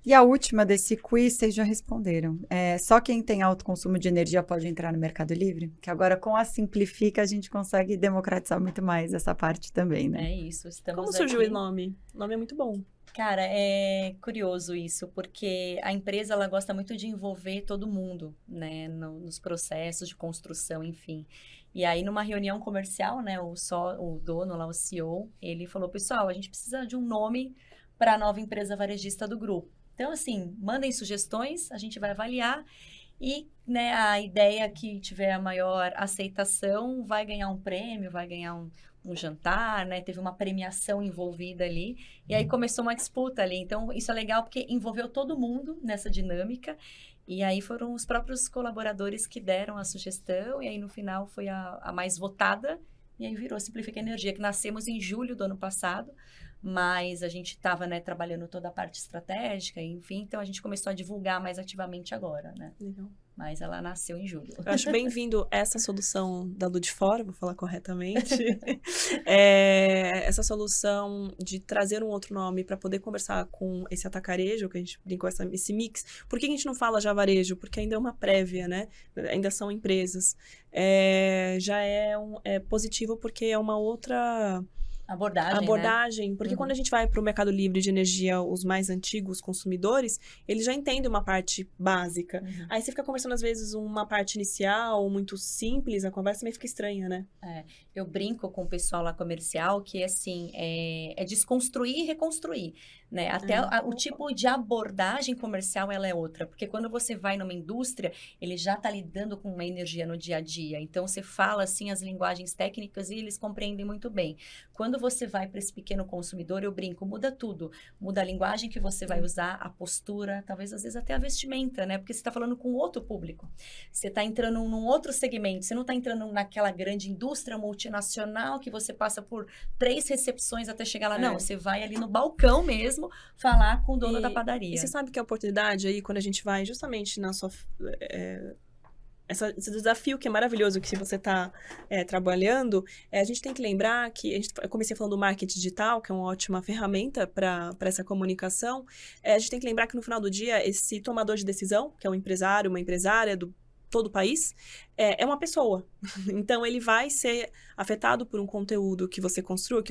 E a última desse quiz, vocês já responderam. Só quem tem alto consumo de energia pode entrar no Mercado Livre? Que agora, com a Simplifica, a gente consegue democratizar muito mais essa parte também, né? É isso, estamos Como surgiu o nome? O nome é muito bom. Cara, é curioso isso, porque a empresa, ela gosta muito de envolver todo mundo, né? Nos processos de construção, enfim. E aí, numa reunião comercial, né? O dono lá, o CEO, ele falou, pessoal, a gente precisa de um nome para a nova empresa varejista do grupo. Então, assim, mandem sugestões, a gente vai avaliar e, né, a ideia que tiver a maior aceitação vai ganhar um prêmio, vai ganhar um jantar, né? Teve uma premiação envolvida ali e aí começou uma disputa ali. Então, isso é legal porque envolveu todo mundo nessa dinâmica e aí foram os próprios colaboradores que deram a sugestão e aí no final foi a mais votada e aí virou Simplifica Energia, que nascemos em julho do ano passado. Mas a gente estava, né, trabalhando toda a parte estratégica, enfim, então a gente começou a divulgar mais ativamente agora, né? Legal. Mas ela nasceu em julho. Eu acho bem-vindo essa solução da Ludfora, vou falar corretamente. Essa solução de trazer um outro nome para poder conversar com esse atacarejo, que a gente brincou, esse mix. Por que a gente não fala já varejo? Porque ainda é uma prévia, né? Ainda são empresas. Já é positivo porque é uma outra... abordagem, né? Porque quando a gente vai para o Mercado Livre de energia, os mais antigos consumidores, eles já entendem uma parte básica. Aí você fica conversando, às vezes, uma parte inicial, muito simples, a conversa meio fica estranha, né? Eu brinco com o pessoal lá comercial que, assim, é desconstruir e reconstruir. né? Até o tipo de abordagem comercial, ela é outra. Porque quando você vai numa indústria, ele já está lidando com uma energia no dia a dia. Então, você fala, assim, as linguagens técnicas e eles compreendem muito bem. Quando você vai para esse pequeno consumidor, eu brinco, muda tudo. Muda a linguagem que você vai usar, a postura, talvez, às vezes, até a vestimenta, né? Porque você está falando com outro público. Você está entrando num outro segmento. Você não está entrando naquela grande indústria multinacional que você passa por 3 recepções até chegar lá. Não, você vai ali no balcão mesmo falar com o dono da padaria. E você sabe que a oportunidade aí, quando a gente vai justamente na sua... esse desafio que é maravilhoso que você está trabalhando, a gente tem que lembrar que, eu comecei falando do marketing digital, que é uma ótima ferramenta para essa comunicação, a gente tem que lembrar que no final do dia, esse tomador de decisão, que é um empresário, uma empresária do todo o país, é uma pessoa. Então, ele vai ser afetado por um conteúdo que você construa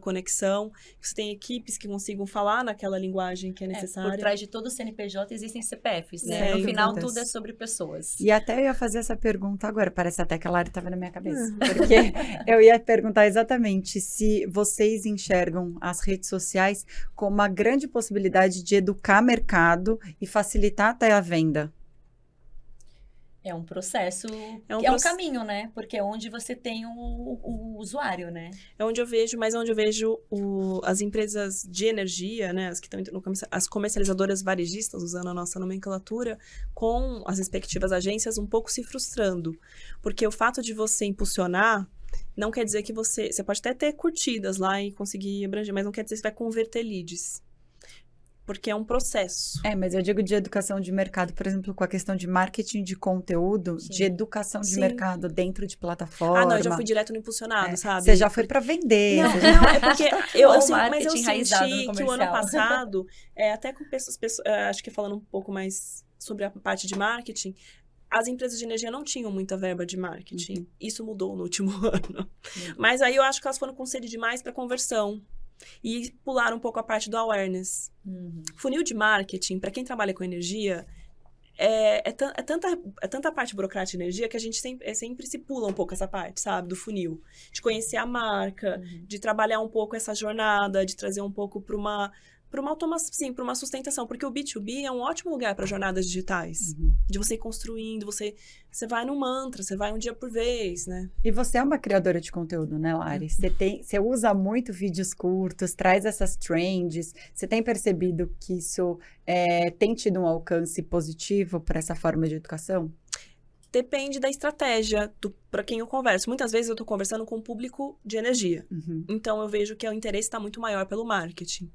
conexão, que você tem equipes que consigam falar naquela linguagem que é necessária. Por trás de todo o CNPJ existem CPFs, né? No final, tudo é sobre pessoas. E até eu ia fazer essa pergunta agora, parece até que a Lari estava na minha cabeça. Porque eu ia perguntar exatamente se vocês enxergam as redes sociais como uma grande possibilidade de educar mercado e facilitar até a venda. É um processo, é um caminho, né? Porque é onde você tem o usuário, né? É onde eu vejo, mas é onde eu vejo as empresas de energia, né? As que estão as comercializadoras varejistas, usando a nossa nomenclatura, com as respectivas agências um pouco se frustrando. Porque o fato de você impulsionar não quer dizer que você pode até ter curtidas lá e conseguir abranger, mas não quer dizer que você vai converter leads. Porque é um processo. Mas eu digo de educação de mercado, por exemplo, com a questão de marketing de conteúdo, de educação de mercado dentro de plataforma. Não, eu já fui direto no impulsionado, sabe? Você já foi para vender. Não, é porque mas eu senti que o ano passado, até com pessoas, acho que falando um pouco mais sobre a parte de marketing, as empresas de energia não tinham muita verba de marketing. Isso mudou no último ano. Mas aí eu acho que elas foram com sede demais para conversão. E pularam um pouco a parte do awareness. Funil de marketing, para quem trabalha com energia, é tanta parte burocrática de energia que a gente sempre se pula um pouco essa parte, sabe? Do funil. De conhecer a marca, de trabalhar um pouco essa jornada, de trazer um pouco para uma automação, sim, para uma sustentação. Porque o B2B é um ótimo lugar para jornadas digitais. De você ir construindo, você vai no mantra, você vai um dia por vez, né? E você é uma criadora de conteúdo, né, Lari? Você usa muito vídeos curtos, traz essas trends. Você tem percebido que isso tem tido um alcance positivo para essa forma de educação? Depende da estratégia para quem eu converso. Muitas vezes eu estou conversando com o público de energia. Então, eu vejo que o interesse está muito maior pelo marketing.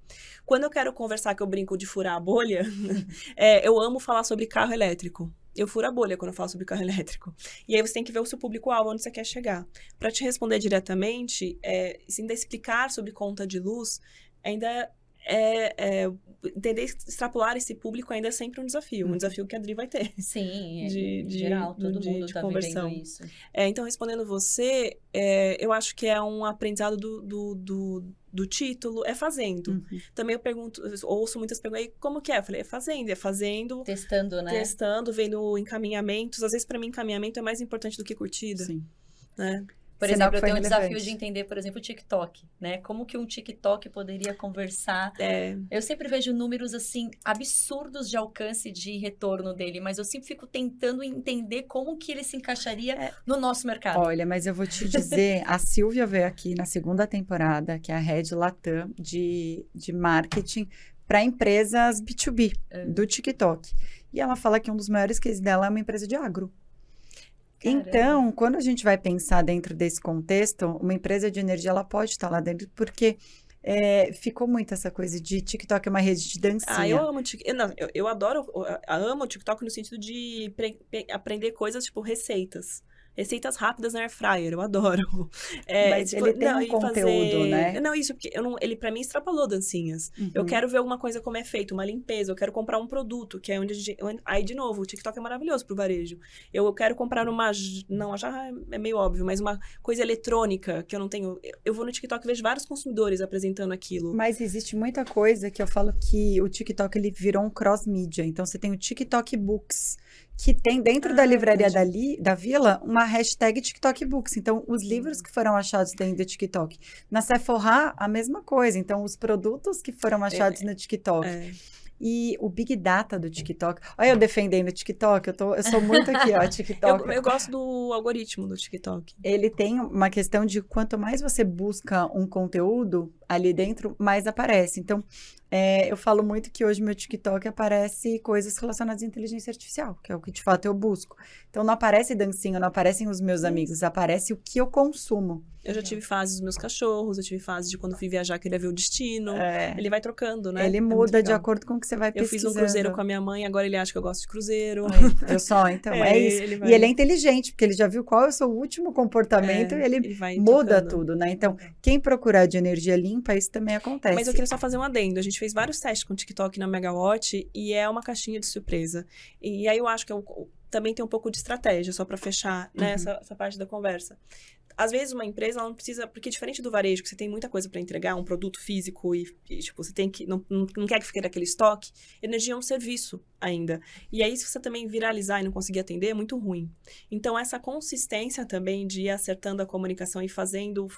Quando eu quero conversar, que eu brinco de furar a bolha, eu amo falar sobre carro elétrico. Eu furo a bolha quando eu falo sobre carro elétrico. E aí você tem que ver o seu público-alvo, onde você quer chegar. Para te responder diretamente, ainda explicar sobre conta de luz, ainda entender, extrapolar esse público ainda é sempre um desafio. Um desafio que a Dri vai ter. Sim, em geral, todo mundo está vivendo isso. Então, respondendo você, eu acho que é um aprendizado do título, fazendo. Também ouço muitas perguntas, e como que é? Eu falei, é fazendo. Testando, né? Testando, vendo encaminhamentos. Às vezes, para mim, encaminhamento é mais importante do que curtida. Sim. Né? Por exemplo, eu tenho um desafio de entender, por exemplo, o TikTok, né? Como que um TikTok poderia conversar? Eu sempre vejo números, assim, absurdos de alcance de retorno dele, mas eu sempre fico tentando entender como que ele se encaixaria no nosso mercado. Olha, mas eu vou te dizer, a Silvia veio aqui na 2ª temporada, que é a Head Latam de marketing para empresas B2B do TikTok. E ela fala que um dos maiores cases dela é uma empresa de agro. Caramba. Então, quando a gente vai pensar dentro desse contexto, uma empresa de energia, ela pode estar lá dentro, porque ficou muito essa coisa de TikTok é uma rede de dancinha. Eu amo TikTok. Eu amo o TikTok no sentido de aprender coisas, tipo, receitas rápidas na air fryer, eu adoro. Mas ele tem um conteúdo, né? Não, isso, porque ele pra mim extrapolou dancinhas. Eu quero ver alguma coisa como é feito, uma limpeza, eu quero comprar um produto, que é onde aí, de novo, o TikTok é maravilhoso pro varejo. Eu quero comprar não, já é meio óbvio, mas uma coisa eletrônica que eu não tenho. Eu vou no TikTok e vejo vários consumidores apresentando aquilo. Mas existe muita coisa que eu falo que o TikTok, ele virou um cross-mídia. Então, você tem o TikTok Books, que tem dentro da livraria da Vila uma hashtag TikTok Books. Então, os livros que foram achados dentro do TikTok. Na Sephora, a mesma coisa. Então, os produtos que foram achados no TikTok. E o Big Data do TikTok. Olha eu defendendo o TikTok, eu sou muito aqui, ó, TikTok. Eu gosto do algoritmo do TikTok. Ele tem uma questão de quanto mais você busca um conteúdo ali dentro, mais aparece. Então, eu falo muito que hoje meu TikTok aparece coisas relacionadas à inteligência artificial, que é o que de fato eu busco. Então, não aparece dancinha, não aparecem os meus amigos, aparece o que eu consumo. Eu já tive fases dos meus cachorros, eu tive fases de quando fui viajar, queria ver o destino. Ele vai trocando, né? Ele muda de acordo com o que você vai pesquisando. Eu fiz um cruzeiro com a minha mãe, agora ele acha que eu gosto de cruzeiro. Eu só, então, é isso. E ele é inteligente, porque ele já viu qual é o seu último comportamento e ele muda tudo, né? Então, quem procurar de energia limpa, isso também acontece. Mas eu queria só fazer um adendo. A gente fez vários testes com o TikTok na Megawatt e é uma caixinha de surpresa. E aí eu acho que também tem um pouco de estratégia, só para fechar, né, essa parte da conversa. Às vezes uma empresa ela não precisa, porque diferente do varejo, que você tem muita coisa para entregar, um produto físico e tipo, você tem que, não quer que fique naquele estoque, energia é um serviço ainda. E aí se você também viralizar e não conseguir atender, é muito ruim. Então essa consistência também de ir acertando a comunicação e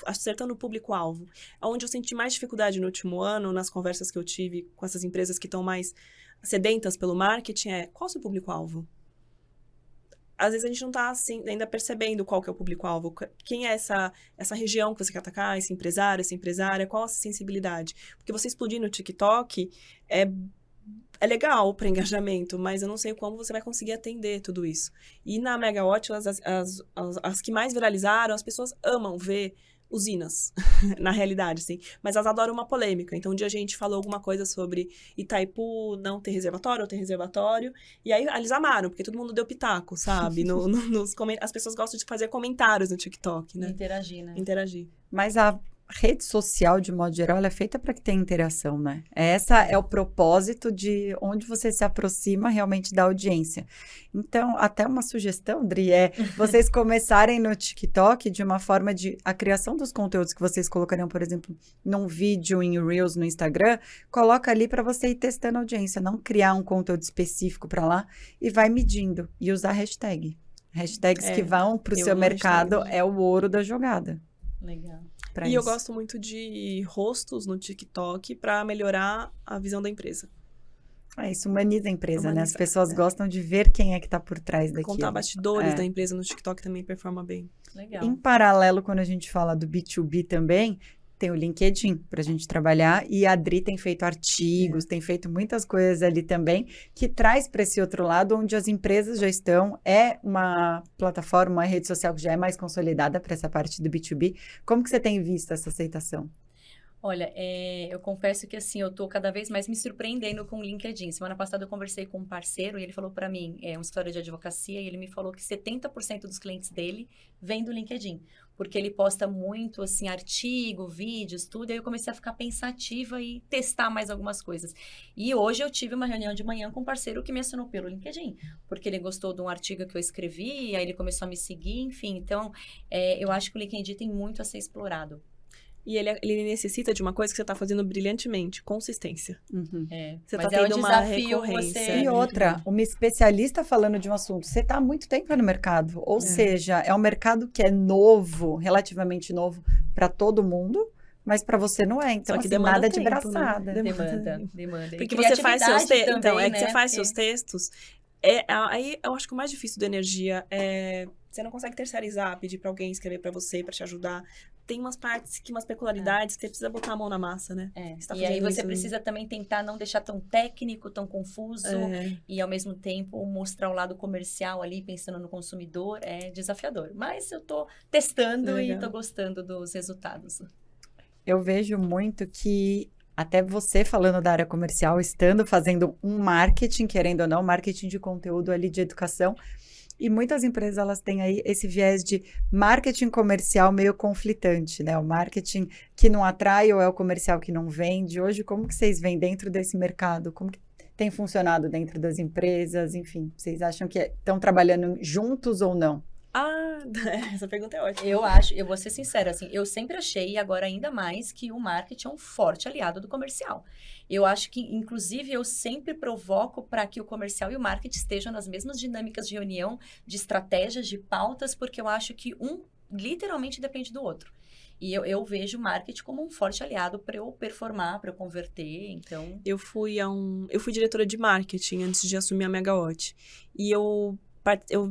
acertando o público-alvo. Onde eu senti mais dificuldade no último ano, nas conversas que eu tive com essas empresas que estão mais sedentas pelo marketing, qual é o seu público-alvo? Às vezes a gente não está assim, ainda percebendo qual que é o público-alvo, quem é essa região que você quer atacar, esse empresário, essa empresária, qual a sensibilidade. Porque você explodir no TikTok é legal para engajamento, mas eu não sei como você vai conseguir atender tudo isso. E na Megawatt, as que mais viralizaram, as pessoas amam ver usinas, na realidade, assim. Mas elas adoram uma polêmica. Então, um dia a gente falou alguma coisa sobre Itaipu não ter reservatório ou ter reservatório. E aí, eles amaram, porque todo mundo deu pitaco, sabe? As pessoas gostam de fazer comentários no TikTok, né? Interagir, né? Interagir. Mas a rede social, de modo geral, ela é feita para que tenha interação, né? Essa é o propósito de onde você se aproxima realmente da audiência. Então, até uma sugestão, Dri, vocês começarem no TikTok de uma forma de a criação dos conteúdos que vocês colocariam, por exemplo, num vídeo em Reels no Instagram, coloca ali para você ir testando a audiência, não criar um conteúdo específico para lá e vai medindo e usar hashtag. Hashtags que vão para o seu mercado é o ouro da jogada. Legal. Eu gosto muito de rostos no TikTok para melhorar a visão da empresa. Isso humaniza a empresa, né? As pessoas gostam de ver quem é que está por trás daquilo. Contar bastidores da empresa no TikTok também performa bem. Legal. Em paralelo, quando a gente fala do B2B também, tem o LinkedIn para a gente trabalhar e a Adri tem feito artigos, tem feito muitas coisas ali também, que traz para esse outro lado, onde as empresas já estão, é uma plataforma, uma rede social que já é mais consolidada para essa parte do B2B. Como que você tem visto essa aceitação? Olha, eu confesso que assim, eu tô cada vez mais me surpreendendo com o LinkedIn. Semana passada eu conversei com um parceiro e ele falou para mim, um escritório de advocacia, e ele me falou que 70% dos clientes dele vêm do LinkedIn. Porque ele posta muito, assim, artigo, vídeos, tudo. E aí eu comecei a ficar pensativa e testar mais algumas coisas. E hoje eu tive uma reunião de manhã com um parceiro que me assinou pelo LinkedIn. Porque ele gostou de um artigo que eu escrevi, aí ele começou a me seguir, enfim. Então, eu acho que o LinkedIn tem muito a ser explorado. E ele necessita de uma coisa que você está fazendo brilhantemente, consistência. Você está tendo uma recorrência. E outra, uma especialista falando de um assunto, você está há muito tempo no mercado, ou seja, é um mercado que é novo, relativamente novo para todo mundo, mas para você não é, então só que assim, nada de tempo, braçada. Né? Demanda. Porque você faz seus textos, então, né? que você faz seus textos, aí eu acho que o mais difícil da energia é você não consegue terceirizar, pedir para alguém escrever para você, para te ajudar. Tem umas partes, umas peculiaridades que você precisa botar a mão na massa, né? E aí você precisa também tentar não deixar tão técnico, tão confuso, e ao mesmo tempo mostrar o lado comercial ali, pensando no consumidor, é desafiador. Mas eu tô testando e tô gostando dos resultados. Eu vejo muito que até você falando da área comercial, estando fazendo um marketing, querendo ou não, marketing de conteúdo ali de educação, e muitas empresas, elas têm aí esse viés de marketing comercial meio conflitante, né? O marketing que não atrai ou é o comercial que não vende. Hoje, como que vocês veem dentro desse mercado? Como que tem funcionado dentro das empresas? Enfim, vocês acham que estão trabalhando juntos ou não? Essa pergunta é ótima. Eu vou ser sincera, assim, eu sempre achei, e agora ainda mais, que o marketing é um forte aliado do comercial. Eu acho que, inclusive, eu sempre provoco para que o comercial e o marketing estejam nas mesmas dinâmicas de reunião, de estratégias, de pautas, porque eu acho que um literalmente depende do outro. E eu vejo o marketing como um forte aliado para eu performar, para eu converter, então... Eu fui diretora de marketing antes de assumir a Megawatt. E eu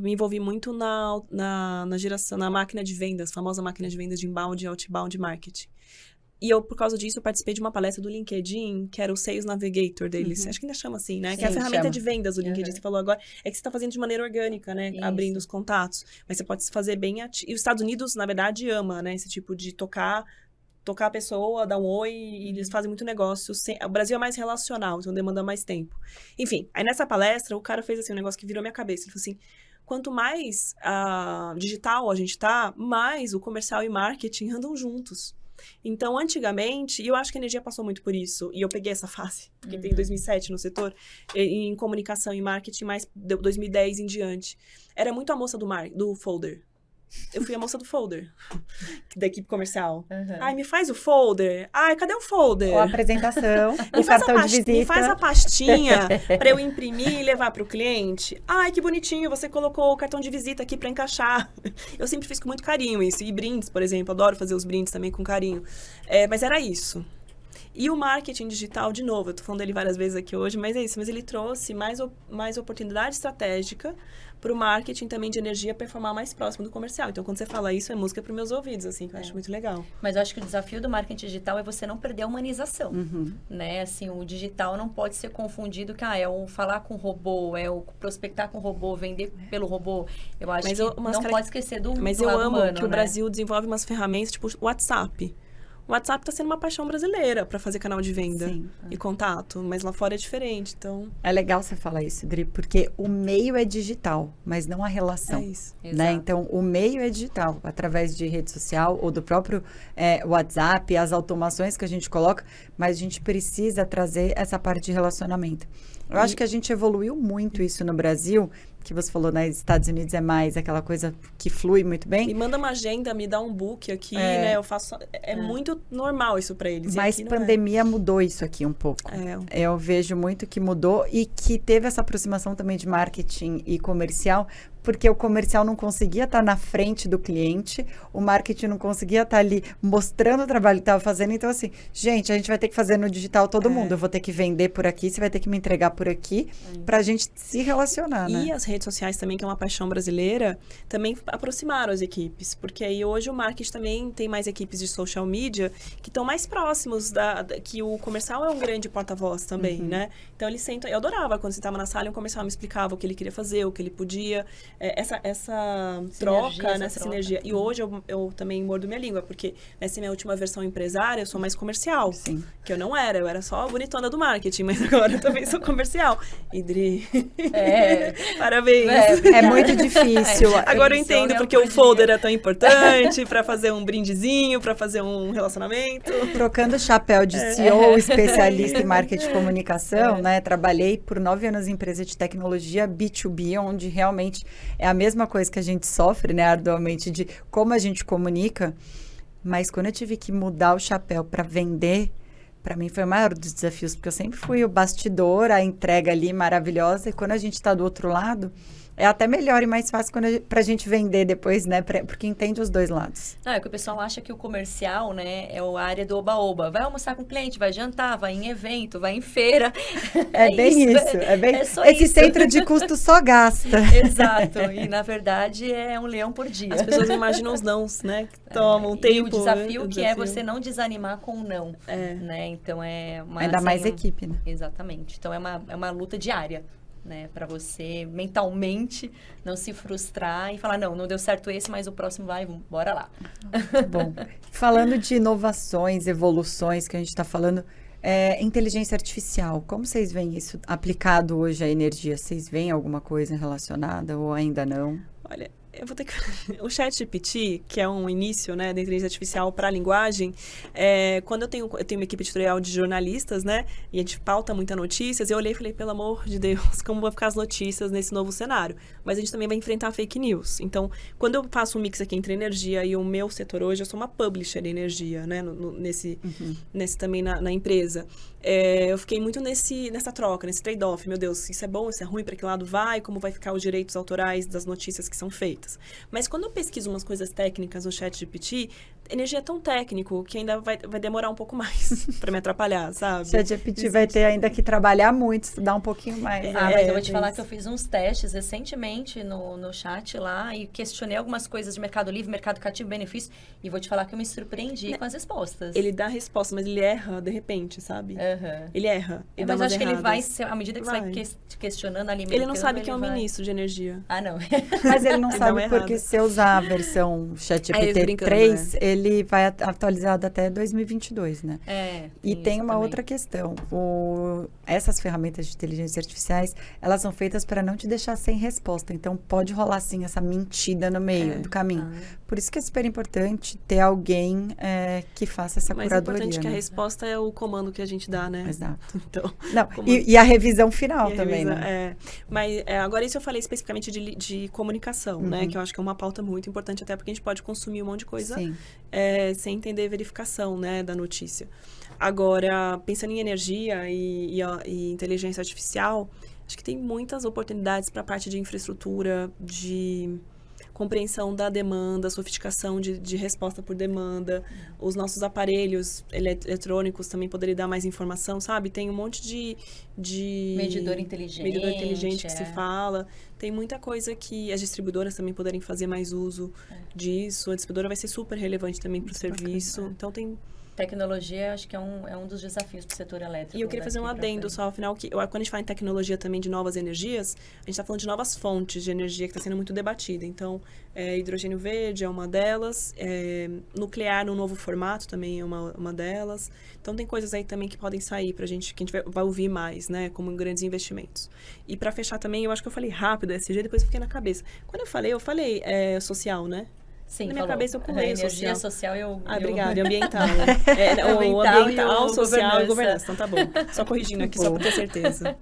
me envolvi muito na geração, na máquina de vendas, famosa máquina de vendas de inbound e outbound marketing. E eu, por causa disso, eu participei de uma palestra do LinkedIn, que era o Sales Navigator deles. Acho que ainda chama assim, né? Sim, que é a ferramenta chama. de vendas do LinkedIn. Você falou agora. É que você está fazendo de maneira orgânica, né? Isso. Abrindo os contatos. Mas você pode fazer bem ativo. E os Estados Unidos, na verdade, ama, né? Esse tipo de tocar a pessoa, dar um oi, e eles fazem muito negócio. O Brasil é mais relacional, então demanda mais tempo. Enfim, aí nessa palestra, o cara fez assim, um negócio que virou minha cabeça. Ele falou assim, quanto mais digital a gente tá, mais o comercial e marketing andam juntos. Então, antigamente, e eu acho que a energia passou muito por isso, e eu peguei essa fase, porque tem 2007 no setor, em comunicação e marketing, mais 2010 em diante. Era muito a moça do folder. Eu fui a moça do folder, da equipe comercial. Ai, me faz o folder. Ai, cadê o folder? Ou a apresentação, o cartão de visita. Me faz a pastinha para eu imprimir e levar para o cliente. Ai, que bonitinho, você colocou o cartão de visita aqui para encaixar. Eu sempre fiz com muito carinho isso. E brindes, por exemplo, adoro fazer os brindes também com carinho. Mas era isso. E o marketing digital, de novo, eu tô falando dele várias vezes aqui hoje, mas é isso. Mas ele trouxe mais oportunidade estratégica para o marketing também de energia performar mais próximo do comercial. Então, quando você fala isso, é música para os meus ouvidos, assim, que eu acho muito legal. Mas eu acho que o desafio do marketing digital é você não perder a humanização, né? Assim, o digital não pode ser confundido que, é o falar com robô, é o prospectar com robô, vender pelo robô. Eu acho que não pode esquecer do Mas do eu lado amo humano, que o né? Brasil desenvolve umas ferramentas, tipo o WhatsApp. O WhatsApp está sendo uma paixão brasileira para fazer canal de venda e contato, mas lá fora é diferente, então... É legal você falar isso, Dri, porque o meio é digital, mas não a relação. É isso. Né? Então, o meio é digital, através de rede social ou do próprio WhatsApp, as automações que a gente coloca, mas a gente precisa trazer essa parte de relacionamento. Eu acho que a gente evoluiu muito isso no Brasil, que você falou, nos Estados Unidos é mais aquela coisa que flui muito bem. Me manda uma agenda, me dá um book aqui, né? Eu faço... É muito normal isso para eles. Mas pandemia mudou isso aqui um pouco. Eu vejo muito que mudou e que teve essa aproximação também de marketing e comercial, porque o comercial não conseguia estar na frente do cliente, o marketing não conseguia estar ali mostrando o trabalho que estava fazendo. Então, assim, gente, a gente vai ter que fazer no digital todo mundo. Eu vou ter que vender por aqui, você vai ter que me entregar por aqui, para a gente se relacionar, né? E as redes sociais também, que é uma paixão brasileira, também aproximaram as equipes. Porque aí hoje o marketing também tem mais equipes de social media que estão mais próximos que o comercial é um grande porta-voz também, né? Então, eles sentam... Eu adorava quando você estava na sala e o comercial me explicava o que ele queria fazer, o que ele podia... Essa troca, nessa sinergia. E hoje eu também mordo minha língua, porque nessa minha última versão empresária, eu sou mais comercial. Sim. Que eu não era, eu era só a bonitona do marketing, mas agora eu também sou comercial. Idri, parabéns. É muito difícil. Agora eu entendo porque o folder é tão importante, para fazer um brindezinho, para fazer um relacionamento. Trocando o chapéu de CEO, especialista em marketing e comunicação, né? Trabalhei por 9 anos em empresa de tecnologia B2B, onde realmente é a mesma coisa que a gente sofre, né, arduamente, de como a gente comunica. Mas quando eu tive que mudar o chapéu para vender, para mim foi o maior dos desafios, porque eu sempre fui o bastidor, a entrega ali maravilhosa, e quando a gente está do outro lado, é até melhor e mais fácil pra gente vender depois, né? Porque entende os dois lados. Não, é que o pessoal acha que o comercial, né, é a área do oba-oba. Vai almoçar com o cliente, vai jantar, vai em evento, vai em feira. É bem isso. Esse centro de custo só gasta. Exato. E, na verdade, é um leão por dia. As pessoas imaginam os nãos, né? Que tomam tempo. E o desafio é você não desanimar com o não. Né? Então, é uma... Ainda mais equipe, né? Exatamente. Então, é uma luta diária. Né, para você mentalmente não se frustrar e falar, não deu certo esse, mas o próximo vai, bora lá. Bom, falando de inovações, evoluções que a gente está falando, inteligência artificial, como vocês veem isso aplicado hoje à energia? Vocês veem alguma coisa relacionada ou ainda não? Olha, Eu vou ter que... O ChatGPT, que é um início, né, da inteligência artificial para a linguagem, quando eu tenho uma equipe editorial de jornalistas, né, e a gente pauta muitas notícias, eu olhei e falei, pelo amor de Deus, como vão ficar as notícias nesse novo cenário? Mas a gente também vai enfrentar fake news. Então, quando eu faço um mix aqui entre energia e o meu setor hoje, eu sou uma publisher de energia, né, nesse também na empresa. Eu fiquei muito nessa troca, nesse trade-off. Meu Deus, isso é bom, isso é ruim, para que lado vai? Como vai ficar os direitos autorais das notícias que são feitas? Mas quando eu pesquiso umas coisas técnicas no ChatGPT, energia é tão técnico que ainda vai demorar um pouco mais para me atrapalhar, sabe? O ChatGPT vai ter ainda que trabalhar muito, estudar um pouquinho mais. Mas eu vou te falar que eu fiz uns testes recentemente no chat lá e questionei algumas coisas de mercado livre, mercado cativo, benefício, e vou te falar que eu me surpreendi com as respostas. Ele dá a resposta, mas ele erra de repente, sabe? Ele erra. Mas acho que ele vai, à medida que você vai questionando, alimentando... Ele não sabe que é um ministro de energia. Ah, não. Mas ele não sabe porque se eu usar a versão ChatGPT 3, ele vai atualizado até 2022, né? E tem uma outra questão. Essas ferramentas de inteligência artificiais, elas são feitas para não te deixar sem resposta. Então, pode rolar, sim, essa mentira no meio do caminho. Por isso que é super importante ter alguém que faça essa curadoria. Mais importante que a resposta é o comando que a gente dá, né? Exato. Então, não, e a revisão final também, né? Mas agora isso eu falei especificamente de comunicação, né? Que eu acho que é uma pauta muito importante, até porque a gente pode consumir um monte de coisa sem entender a verificação, né, da notícia. Agora, pensando em energia e inteligência artificial, acho que tem muitas oportunidades para a parte de infraestrutura, de compreensão da demanda, sofisticação de resposta por demanda. Os nossos aparelhos eletrônicos também poderiam dar mais informação, sabe? Tem um monte de medidor inteligente que se fala. Tem muita coisa que as distribuidoras também poderem fazer mais uso disso. A distribuidora vai ser super relevante também para o serviço. Então, tem... Tecnologia, acho que é um dos desafios para o setor elétrico. E eu queria fazer um adendo só, afinal, que quando a gente fala em tecnologia também de novas energias, a gente está falando de novas fontes de energia que está sendo muito debatida. Então, hidrogênio verde é uma delas, nuclear num novo formato também é uma delas. Então, tem coisas aí também que podem sair para a gente, que a gente vai ouvir mais, né, como grandes investimentos. E para fechar também, eu acho que eu falei rápido SG, depois fiquei na cabeça. Quando eu falei social, né? Sim, na minha cabeça eu pulei energia social obrigada, e ambiental. O ambiental, social e governança. Então tá bom. Só corrigindo aqui, só para ter certeza.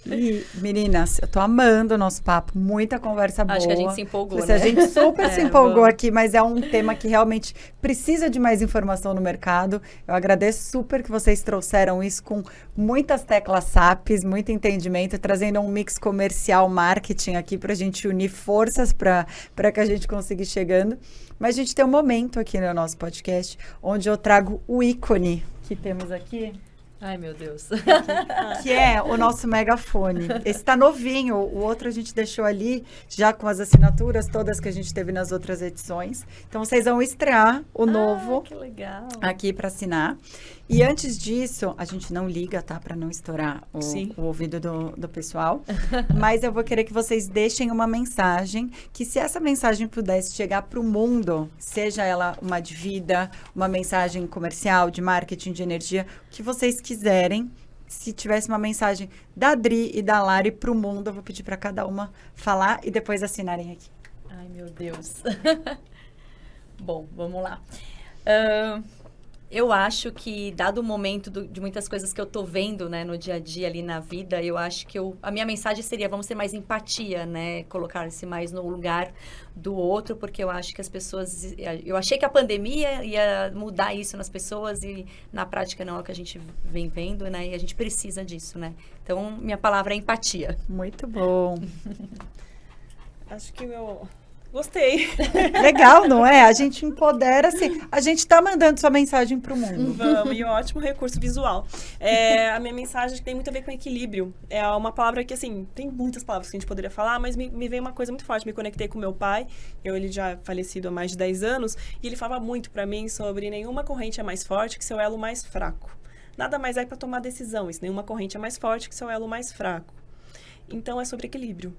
E, meninas, eu tô amando o nosso papo, muita conversa boa. Acho que a gente se empolgou, né? A gente super se empolgou aqui, mas é um tema que realmente precisa de mais informação no mercado. Eu agradeço super que vocês trouxeram isso com muitas teclas SAPs, muito entendimento, trazendo um mix comercial, marketing aqui pra gente unir forças para que a gente consiga ir chegando. Mas a gente tem um momento aqui no nosso podcast onde eu trago o ícone que temos aqui. Ai, meu Deus. Que é o nosso megafone. Esse tá novinho, o outro a gente deixou ali, já com as assinaturas todas que a gente teve nas outras edições. Então, vocês vão estrear o novo que legal. Aqui para assinar. E antes disso, a gente não liga, tá? Para não estourar o ouvido do pessoal. Mas eu vou querer que vocês deixem uma mensagem, que se essa mensagem pudesse chegar para o mundo, seja ela uma de vida, uma mensagem comercial, de marketing, de energia, o que vocês quiserem, se tivesse uma mensagem da Dri e da Lari para o mundo, eu vou pedir para cada uma falar e depois assinarem aqui. Ai, meu Deus. Bom, vamos lá. Eu acho que, dado o momento de muitas coisas que eu tô vendo, né, no dia a dia ali na vida, eu acho que a minha mensagem seria, vamos ter mais empatia, né, colocar-se mais no lugar do outro, porque eu acho que as pessoas, eu achei que a pandemia ia mudar isso nas pessoas e na prática não é o que a gente vem vendo, né, e a gente precisa disso, né. Então, minha palavra é empatia. Muito bom. Acho que Gostei. Legal, não é? A gente empodera, assim, a gente está mandando sua mensagem para o mundo. Vamos, e um ótimo recurso visual. A minha mensagem tem muito a ver com equilíbrio. É uma palavra que, assim, tem muitas palavras que a gente poderia falar, mas me veio uma coisa muito forte. Me conectei com meu pai, ele já falecido há mais de 10 anos, e ele falava muito para mim sobre nenhuma corrente é mais forte que seu elo mais fraco. Nada mais é para tomar decisão, isso, nenhuma corrente é mais forte que seu elo mais fraco. Então, é sobre equilíbrio.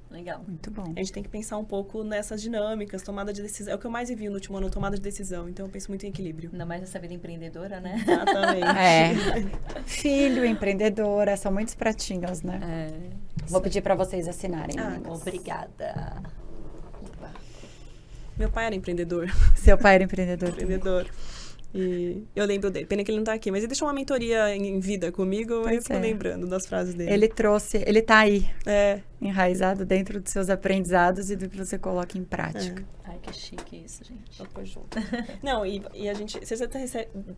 Legal. Muito bom. A gente tem que pensar um pouco nessas dinâmicas, tomada de decisão. É o que eu mais vi no último ano, tomada de decisão. Então, eu penso muito em equilíbrio. Ainda mais nessa vida empreendedora, né? Exatamente. Filho, empreendedora, são muitos pratinhos, né? Vou pedir para vocês assinarem. Obrigada. Opa. Meu pai era empreendedor. Seu pai era empreendedor. Empreendedor. E eu lembro dele. Pena que ele não tá aqui, mas ele deixou uma mentoria em vida comigo. Pois eu fico lembrando das frases dele. Ele tá aí, É. enraizado dentro dos seus aprendizados e do que você coloca em prática. Ai, que chique isso, gente. Tamo junto. Não, e a gente...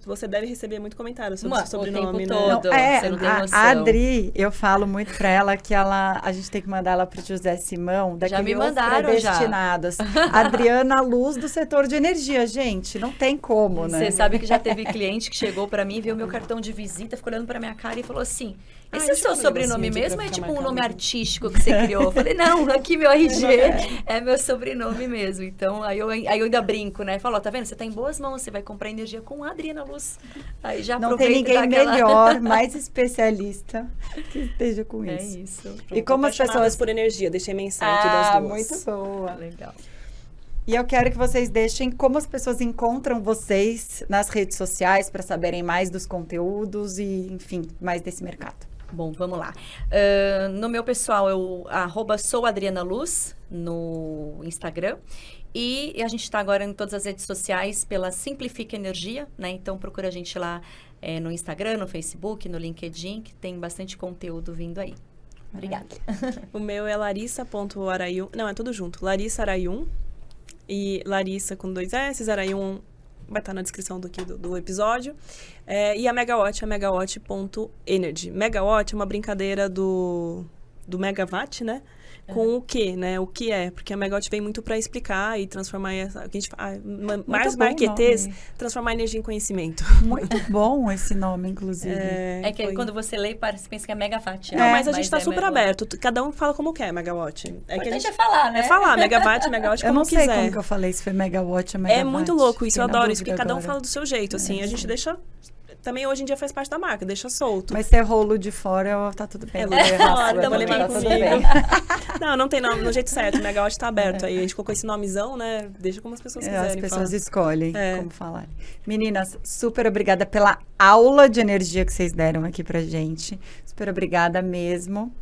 Você deve receber muito comentário sobre o seu O sobrenome, tempo né? todo. Você não tem a noção. Adri, eu falo muito pra ela que a gente tem que mandar ela pro José Simão, daquele me Os mandaram, já. Predestinados. Adriana Luz do setor de energia, gente, não tem como, né? Você sabe que já teve cliente que chegou pra mim, viu meu cartão de visita, ficou olhando pra minha cara e falou assim: esse é o seu sobrenome mesmo ou é tipo um nome artístico que você criou? Eu falei, não, aqui meu RG é meu sobrenome mesmo. Então, aí eu ainda brinco, né? Falou, tá vendo? Você tá em boas mãos, você vai comprar energia com a Adriana Luz. Aí já Não tem ninguém melhor, mais especialista que esteja com É isso. isso. E como as pessoas... por energia, deixei mensagem das duas. muito boa. Legal. E eu quero que vocês deixem como as pessoas encontram vocês nas redes sociais para saberem mais dos conteúdos e, enfim, mais desse mercado. Bom, vamos lá. No meu pessoal, eu @souadrianaluz no Instagram. E a gente está agora em todas as redes sociais pela Simplifica Energia, né? Então, procura a gente lá no Instagram, no Facebook, no LinkedIn, que tem bastante conteúdo vindo aí. Obrigada. O meu é larissa.arayun. Não, é tudo junto. Larissa Arayun. E Larissa com 2 S, Arayun vai estar na descrição do episódio. E a Megawatt é megawatt.energy. Megawatt é uma brincadeira do megawatt, né? Com o que, né? O que é. Porque a Megawatt vem muito para explicar e transformar essa... O que a gente fala, mais marquetês, transformar energia em conhecimento. Muito bom esse nome, inclusive. É que quando você lê, você pensa que é megawatt. Não, mas a gente tá super aberto. Cada um fala como quer, Megawatt. É que a gente falar, né? É falar, megawatt, megawatt, como quiser. Eu não sei como que eu falei, se foi megawatt ou megawatt. É muito louco isso, eu Fiquei na adoro isso, porque dúvida cada um agora. fala do seu jeito, assim. A gente deixa... Também hoje em dia faz parte da marca, deixa solto. Mas se é rolo de fora, tá tudo bem. É rolo de fora, então vou levar tá tudo comigo. bem. Não tem nome, no jeito certo, o Megawatt tá aberto. Aí a gente colocou esse nomezão, né? Deixa como as pessoas quiserem. As pessoas falar. escolhem como falar. Meninas, super obrigada pela aula de energia que vocês deram aqui pra gente. Super obrigada mesmo.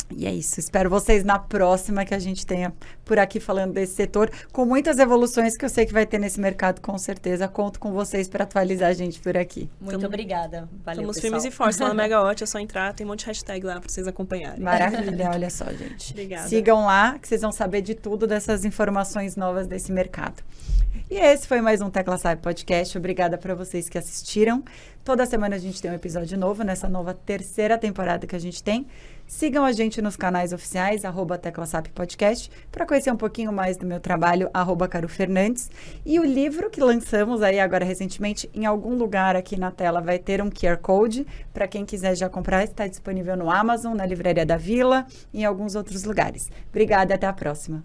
E é isso. Espero vocês na próxima que a gente tenha por aqui falando desse setor, com muitas evoluções que eu sei que vai ter nesse mercado, com certeza. Conto com vocês para atualizar a gente por aqui. Muito obrigada. Valeu, Estamos pessoal. firmes e fortes lá no Megawatt, é só entrar, tem um monte de hashtag lá pra vocês acompanharem. Maravilha, olha só, gente. Obrigada. Sigam lá, que vocês vão saber de tudo dessas informações novas desse mercado. E esse foi mais um Tecla Sabe Podcast. Obrigada para vocês que assistiram. Toda semana a gente tem um episódio novo, nessa nova 3ª temporada que a gente tem. Sigam a gente nos canais oficiais, @TeclaSap Podcast, para conhecer um pouquinho mais do meu trabalho, @CaruFernandes. E o livro que lançamos aí agora recentemente, em algum lugar aqui na tela vai ter um QR Code. Para quem quiser já comprar, está disponível no Amazon, na Livraria da Vila e em alguns outros lugares. Obrigada e até a próxima.